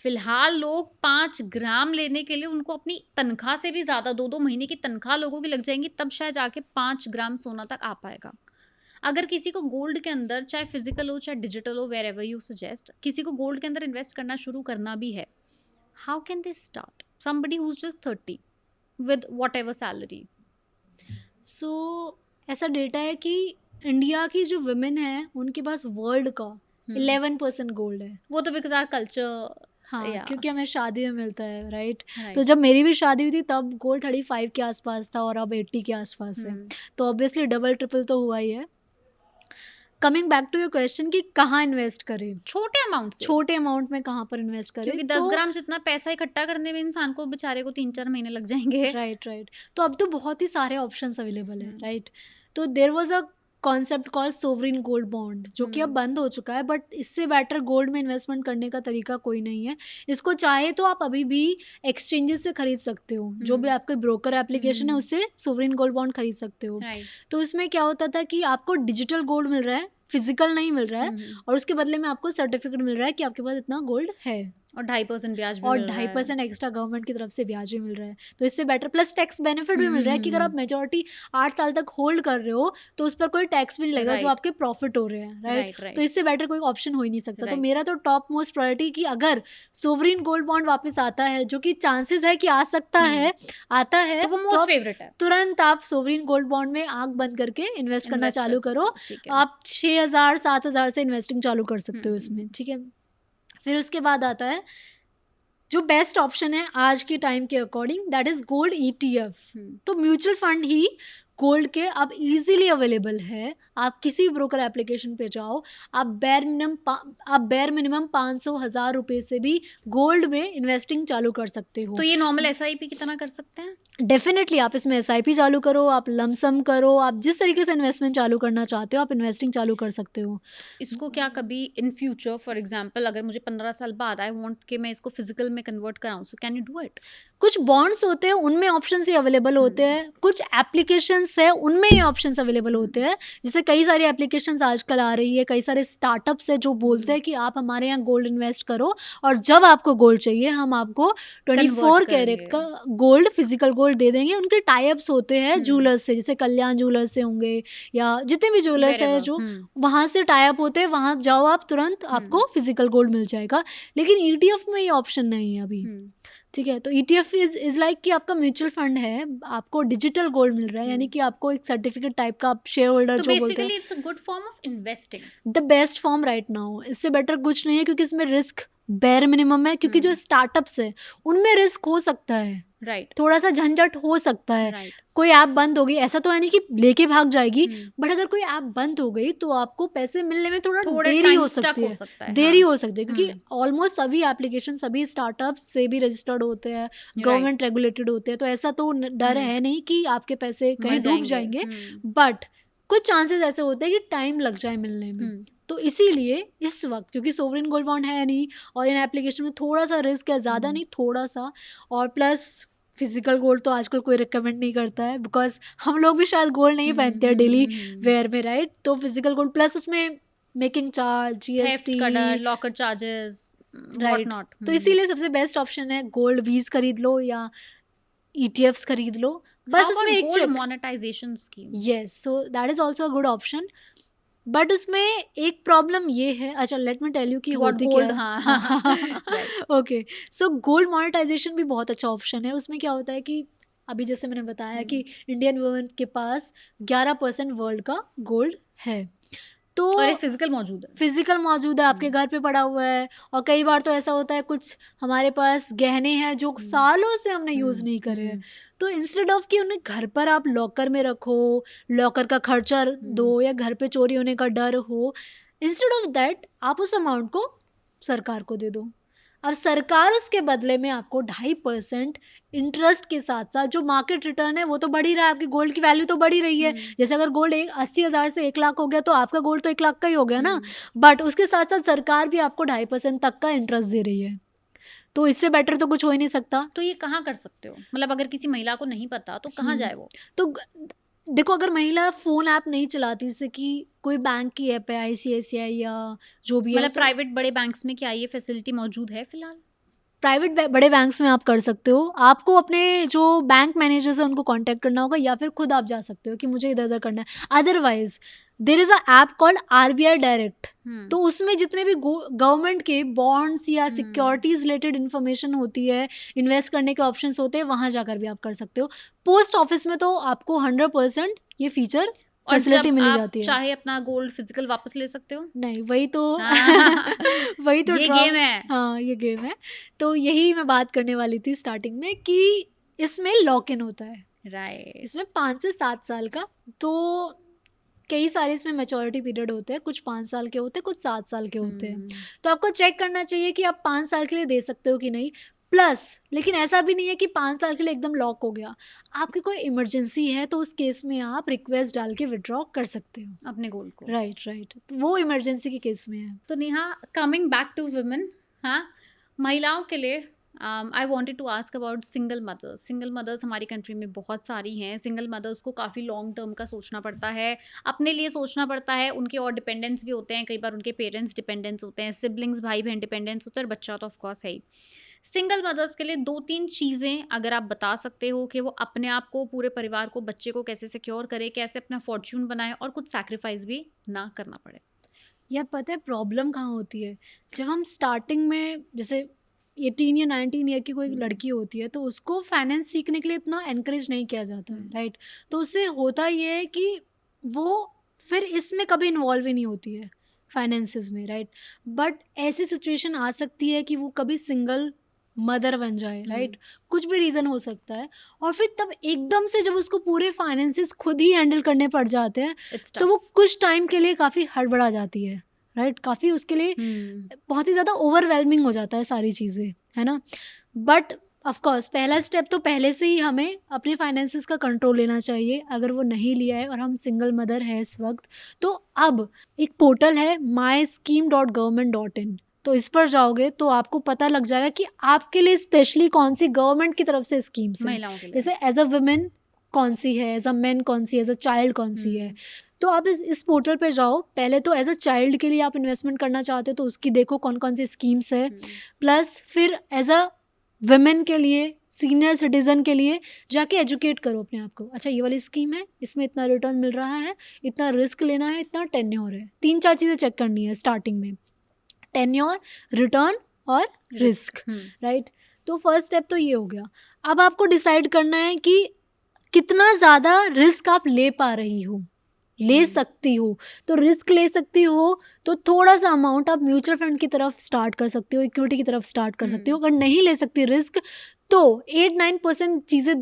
फिलहाल लोग 5 ग्राम लेने के लिए उनको अपनी तनख्वाह से भी ज़्यादा 2-2 महीने की तनख्वाह लोगों की लग जाएंगी, तब शायद जाके 5 ग्राम सोना तक आ पाएगा। अगर किसी को गोल्ड के अंदर, चाहे फिजिकल हो चाहे डिजिटल हो, वेयर एवर यू सजेस्ट, किसी को गोल्ड के अंदर इन्वेस्ट करना शुरू करना भी है, how can they start? Somebody who is just 30 with whatever salary. So ऐसा डेटा है कि इंडिया की जो वुमेन है उनके पास वर्ल्ड का 11% गोल्ड है। वो तो बिकॉज आवर कल्चर, हाँ, क्योंकि हमें शादी में मिलता है, राइट। तो जब मेरी भी शादी हुई थी तब गोल्ड 35 के आसपास था और अब 80 के आसपास है, तो ऑब्वियसली डबल ट्रिपल तो हुआ ही है। Coming back to your question कि कहाँ इन्वेस्ट करें, छोटे अमाउंट में कहाँ पर इन्वेस्ट करें, क्योंकि 10 ग्राम जितना पैसा इकट्ठा करने में इंसान को बेचारे को 3-4 महीने लग जाएंगे, राइट। तो अब तो बहुत ही सारे ऑप्शंस अवेलेबल है, राइट। तो there was a concept called sovereign gold bond, जो कि अब बंद हो चुका है, बट इससे बेटर गोल्ड में इन्वेस्टमेंट करने का तरीका कोई नहीं है। इसको चाहे तो आप अभी भी एक्सचेंजेस से खरीद सकते हो, जो भी आपके ब्रोकर एप्लीकेशन है उससे सोवरिन गोल्ड बॉन्ड खरीद सकते हो। तो इसमें क्या होता था कि आपको डिजिटल गोल्ड मिल रहा है, फिजिकल नहीं मिल रहा है, और उसके बदले में आपको सर्टिफिकेट मिल रहा है कि आपके पास इतना गोल्ड है, और 2.5% ब्याज भी और मिल रहा है, 2.5% एक्स्ट्रा गवर्नमेंट की तरफ से ब्याज भी मिल रहा है। तो इससे बेटर, प्लस टैक्स बेनिफिट भी मिल रहा है कि अगर आप मेजॉरिटी 8 साल तक होल्ड कर रहे हो तो उस पर कोई टैक्स भी नहीं लगेगा, जो आपके प्रॉफिट हो रहे हैं, राइट। तो इससे बेटर कोई ऑप्शन हो ही नहीं सकता। तो मेरा तो टॉप मोस्ट प्रायोरिटी कि अगर सोवरिन गोल्ड बॉन्ड वापस आता है, जो कि चांसेस है कि आ सकता है, आता है, तो वो मोस्ट फेवरेट है, तुरंत आप सोवरिन गोल्ड बॉन्ड में आंख बंद करके इन्वेस्ट करना चालू करो। आप 6,000-7,000 से इन्वेस्टिंग चालू कर सकते हो इसमें, ठीक है। फिर उसके बाद आता है जो बेस्ट ऑप्शन है आज के टाइम के according, that is gold ETF। तो म्यूचुअल फंड ही गोल्ड के अब इजीली अवेलेबल है। आप किसी भी ब्रोकर एप्लीकेशन पे जाओ, आप बेर मिनिमम 500,000 रुपये से भी गोल्ड में इन्वेस्टिंग चालू कर सकते हो। तो ये नॉर्मल SIP की तरह कर सकते हैं? डेफिनेटली आप इसमें SIP चालू करो, आप लमसम करो, आप जिस तरीके से इन्वेस्टमेंट चालू करना चाहते हो आप इन्वेस्टिंग चालू कर सकते हो। इसको क्या कभी इन फ्यूचर, फॉर एग्जांपल अगर मुझे 15 साल बाद आई वांट कि मैं इसको फिजिकल में कन्वर्ट कराऊं, so can you do it? कुछ बॉन्ड्स होते हैं उनमें ऑप्शंस ही अवेलेबल होते हैं, कुछ एप्लीकेशंस है उनमें ही ऑप्शंस अवेलेबल होते हैं। जैसे कई सारी एप्लीकेशंस आजकल आ रही है, कई सारे स्टार्टअप्स है जो बोलते हैं कि आप हमारे यहाँ गोल्ड इन्वेस्ट करो और जब आपको गोल्ड चाहिए हम आपको 24 कैरेट का गोल्ड, फिजिकल गोल्ड दे देंगे। उनके टाइप्स होते हैं ज्वेलर्स से, जैसे कल्याण ज्वेलर्स से होंगे या जितने भी ज्वेलर्स है जो वहाँ से टाइप होते हैं, वहाँ जाओ आप, तुरंत आपको फिजिकल गोल्ड मिल जाएगा। लेकिन ETF में ये ऑप्शन नहीं है अभी, ठीक है। तो ETF इज लाइक कि आपका म्यूचुअल फंड है, आपको डिजिटल गोल्ड मिल रहा है, यानी कि आपको एक सर्टिफिकेट टाइप का, आप शेयर होल्डर जो बोलते हैं। It's a good form of investing, the best form right now. इससे बेटर कुछ नहीं है, क्योंकि इसमें रिस्क बेयर मिनिमम है, क्योंकि जो हम्म। स्टार्टअप्स है उनमें रिस्क हो सकता है, राइट थोड़ा सा झंझट हो सकता है। राइट कोई ऐप बंद हो गई, ऐसा तो है नहीं कि लेके भाग जाएगी, हम्म। बट अगर कोई ऐप बंद हो गई तो आपको पैसे मिलने में थोड़ा थोड़े देरी टाइम हो स्टक सकती हो है, सकता है, देरी हाँ। हो सकती है, क्योंकि ऑलमोस्ट सभी एप्लीकेशन, सभी स्टार्टअप्स से भी रजिस्टर्ड होते हैं, गवर्नमेंट रेगुलेटेड होते हैं, तो ऐसा तो डर है नहीं कि आपके पैसे कहीं डूब जाएंगे, बट कुछ चांसेस ऐसे होते हैं कि टाइम लग जाए मिलने में। तो इसीलिए इस वक्त, क्योंकि सोवरेन गोल्ड बॉन्ड है नहीं और इन एप्लीकेशन में थोड़ा सा रिस्क है, ज़्यादा नहीं थोड़ा सा, और प्लस फिजिकल गोल्ड तो आजकल कोई रिकमेंड नहीं करता है, बिकॉज हम लोग भी शायद गोल्ड नहीं पहनते हैं डेली वेयर में, राइट। तो फिजिकल गोल्ड प्लस उसमें making charge, GST, locker charges, right. तो इसीलिए सबसे बेस्ट ऑप्शन है गोल्ड वीज खरीद लो या ETFs खरीद लो, बस उसमें एक gold monetisation scheme, yes, so that is also a good option, but उसमें एक प्रॉब्लम ये है, अच्छा लेट मी टेल यू कि होती गोल्ड, क्या हाँ है। ओके, सो गोल्ड मोनेटाइजेशन भी बहुत अच्छा ऑप्शन है। उसमें क्या होता है कि अभी जैसे मैंने बताया कि इंडियन वुमेन के पास 11% वर्ल्ड का गोल्ड है, तो और फिजिकल मौजूद है, फिजिकल मौजूद है, आपके घर पे पड़ा हुआ है, और कई बार तो ऐसा होता है कुछ हमारे पास गहने हैं जो सालों से हमने यूज़ नहीं करे हैं, तो इंस्टेड ऑफ कि उन्हें घर पर आप लॉकर में रखो, लॉकर का खर्चा दो या घर पे चोरी होने का डर हो, इंस्टेड ऑफ दैट आप उस अमाउंट को सरकार को दे दो। अब सरकार उसके बदले में आपको 2.5% इंटरेस्ट के साथ साथ जो मार्केट रिटर्न है वो तो बढ़ ही रहा है, आपकी गोल्ड की वैल्यू तो बढ़ ही रही है। जैसे अगर गोल्ड 80,000 से 1 लाख हो गया तो आपका गोल्ड तो 1 लाख का ही हो गया ना, बट उसके साथ साथ सरकार भी आपको 2.5% तक का इंटरेस्ट दे रही है, तो इससे बेटर तो कुछ हो ही नहीं सकता। तो ये कहाँ कर सकते हो, मतलब अगर किसी महिला को नहीं पता तो कहाँ जाए वो? तो देखो, अगर महिला फ़ोन ऐप नहीं चलाती, जैसे कि कोई बैंक की ऐप है, ICICI या जो भी है, मतलब प्राइवेट बड़े बैंक्स में क्या ये फैसिलिटी मौजूद है फिलहाल? प्राइवेट बड़े बैंक्स में आप कर सकते हो। आपको अपने जो बैंक मैनेजर्स है उनको कांटेक्ट करना होगा, या फिर खुद आप जा सकते हो कि मुझे इधर इधर करना है। Otherwise there is a app called RBI direct, तो उसमें जितने भी गवर्नमेंट के बॉन्ड्स या सिक्योरिटीज रिलेटेड इन्फॉर्मेशन होती है, इन्वेस्ट करने के ऑप्शंस होते हैं, वहाँ जाकर भी आप कर सकते हो। पोस्ट ऑफिस में तो आपको 100% ये फीचर फैसिलिटी मिल जाती है। चाहे अपना गोल्ड फिजिकल वापस ले सकते हो? नहीं, वही तो वही तो ये गेम है। हाँ, ये गेम है। तो यही मैं बात करने वाली थी स्टार्टिंग में कि इसमें लॉक इन होता है, राइट। इसमें 5 से 7 साल का, तो कई सारे इसमें मैच्योरिटी पीरियड होते हैं, कुछ 5 साल के होते हैं, कुछ 7 साल के होते हैं। तो आपको चेक करना चाहिए कि आप 5 साल के लिए दे सकते हो कि नहीं। प्लस लेकिन ऐसा भी नहीं है कि 5 साल के लिए एकदम लॉक हो गया, आपकी कोई इमरजेंसी है तो उस केस में आप रिक्वेस्ट डाल के विड्रॉ कर सकते हो अपने गोल्ड को। राइट, तो वो इमरजेंसी के केस में है। तो Neha, coming back to women, हाँ, महिलाओं के लिए I wanted to ask about single mothers. Single mothers हमारी कंट्री में बहुत सारी हैं। सिंगल मदर्स को काफ़ी लॉन्ग टर्म का सोचना पड़ता है, अपने लिए सोचना पड़ता है, उनके और डिपेंडेंट्स भी होते हैं, कई बार उनके पेरेंट्स डिपेंडेंट्स होते हैं, सिबलिंग्स भाई बहन डिपेंडेंट्स होते हैं, और बच्चा तो ऑफकोर्स है ही। सिंगल मदर्स के लिए 2-3 चीज़ें अगर आप बता सकते हो कि वो अपने आप को, पूरे परिवार को, बच्चे को कैसे सिक्योर करे, कैसे अपना फॉर्च्यून बनाए और कुछ सैक्रिफाइस भी ना करना पड़े। यार पता है प्रॉब्लम कहाँ होती है, जब हम स्टार्टिंग में जैसे 18 या 19 ईयर की कोई लड़की होती है तो उसको फाइनेंस सीखने के लिए इतना एनकरेज नहीं किया जाता है, राइट। तो उससे होता ये है कि वो फिर इसमें कभी इन्वॉल्व ही नहीं होती है फाइनेंसेस में, राइट। बट ऐसी सिचुएशन आ सकती है कि वो कभी सिंगल मदर बन जाए, राइट। कुछ भी रीज़न हो सकता है, और फिर तब एकदम से जब उसको पूरे फाइनेंसेस खुद ही हैंडल करने पड़ जाते हैं तो वो कुछ टाइम के लिए काफ़ी हड़बड़ा जाती है, राइट। काफ़ी उसके लिए बहुत ही ज़्यादा ओवरवेलमिंग हो जाता है सारी चीज़ें, है ना। बट ऑफकोर्स पहला स्टेप तो पहले से ही हमें अपने फाइनेंसेस का कंट्रोल लेना चाहिए। अगर वो नहीं लिया है और हम सिंगल मदर है इस वक्त, तो अब एक पोर्टल है myscheme.government.in, तो इस पर जाओगे तो आपको पता लग जाएगा कि आपके लिए स्पेशली कौन सी गवर्नमेंट की तरफ से स्कीम्स हैं, जैसे एज अ वुमेन कौन सी है, एज अ मैन कौन सी है, एज अ चाइल्ड कौन सी है। तो आप इस पोर्टल पे जाओ, पहले तो एज अ चाइल्ड के लिए आप इन्वेस्टमेंट करना चाहते हो तो उसकी देखो कौन कौन सी स्कीम्स है, प्लस फिर एज अ वुमेन के लिए, सीनियर सिटीज़न के लिए जाके एजुकेट करो अपने आप को। अच्छा ये वाली स्कीम है, इसमें इतना रिटर्न मिल रहा है, इतना रिस्क लेना है, इतना टेन्योर है। 3-4 चीज़ें चेक करनी है स्टार्टिंग में, टेन्योर, रिटर्न और रिस्क, राइट। तो फर्स्ट स्टेप तो ये हो गया। अब आपको डिसाइड करना है कि कितना ज़्यादा रिस्क आप ले पा रही हो, ले सकती हो, तो रिस्क ले सकती हो तो थोड़ा सा अमाउंट आप म्यूचुअल फंड की तरफ स्टार्ट कर सकते हो, इक्विटी की तरफ स्टार्ट कर सकते हो। अगर नहीं ले सकती रिस्क तो 8-9% चीज़ें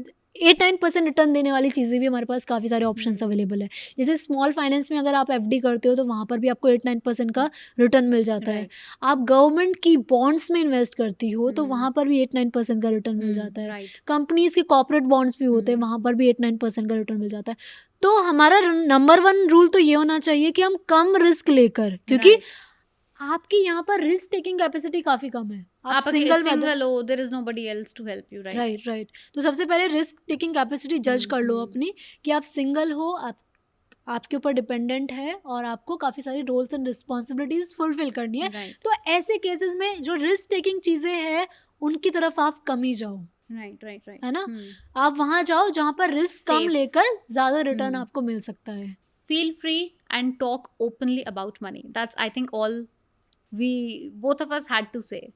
8-9% रिटर्न देने वाली चीज़ें भी हमारे पास काफ़ी सारे ऑप्शंस अवेलेबल है। जैसे स्मॉल फाइनेंस में अगर आप एफडी करते हो तो वहाँ पर भी आपको 8-9% का रिटर्न मिल जाता है। आप गवर्नमेंट की बॉन्ड्स में इन्वेस्ट करती हो तो वहाँ पर भी 8-9% का रिटर्न मिल जाता है। कंपनीज के कॉर्पोरेट बॉन्ड्स भी होते हैं, वहाँ पर भी 8-9% का रिटर्न मिल जाता है। तो हमारा नंबर 1 रूल तो ये होना चाहिए कि हम कम रिस्क लेकर, क्योंकि आपकी यहाँ पर रिस्क टेकिंग कैपेसिटी काफी कम है। आप सिंगल हो, there is nobody else to help you, right. तो सबसे पहले रिस्क टेकिंग कैपेसिटी जज कर लो अपनी कि आप सिंगल हो, आपके ऊपर डिपेंडेंट है और आपको काफी सारी रोल्स एंड रिस्पॉन्सिबिलिटीज फुलफिल करनी है। तो ऐसे केसेस में जो रिस्क टेकिंग चीजें हैं उनकी तरफ आप कम ही जाओ। राइट है ना, आप वहां जाओ जहाँ पर रिस्क कम लेकर ज्यादा रिटर्न आपको मिल सकता है। Feel free and talk openly about money. That's, I think, all both of us had to say.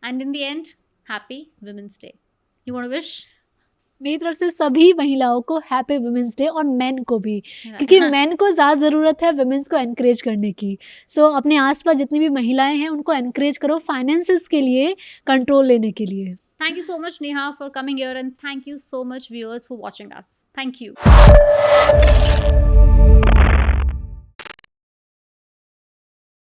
And in the end, happy Women's Day. You want to wish? मेरी तरफ से सभी महिलाओं को हैप्पी वुमेन्स डे, और main को भी, क्योंकि मेन को ज़्यादा ज़रूरत है वुमेन्स को एनकरेज करने की। सो अपने आसपास जितनी भी महिलाएं हैं उनको एनकरेज करो फाइनेंसेस के लिए कंट्रोल लेने के लिए। Thank you so much, Neha, for coming here, and thank you so much, viewers, for watching us. Thank you.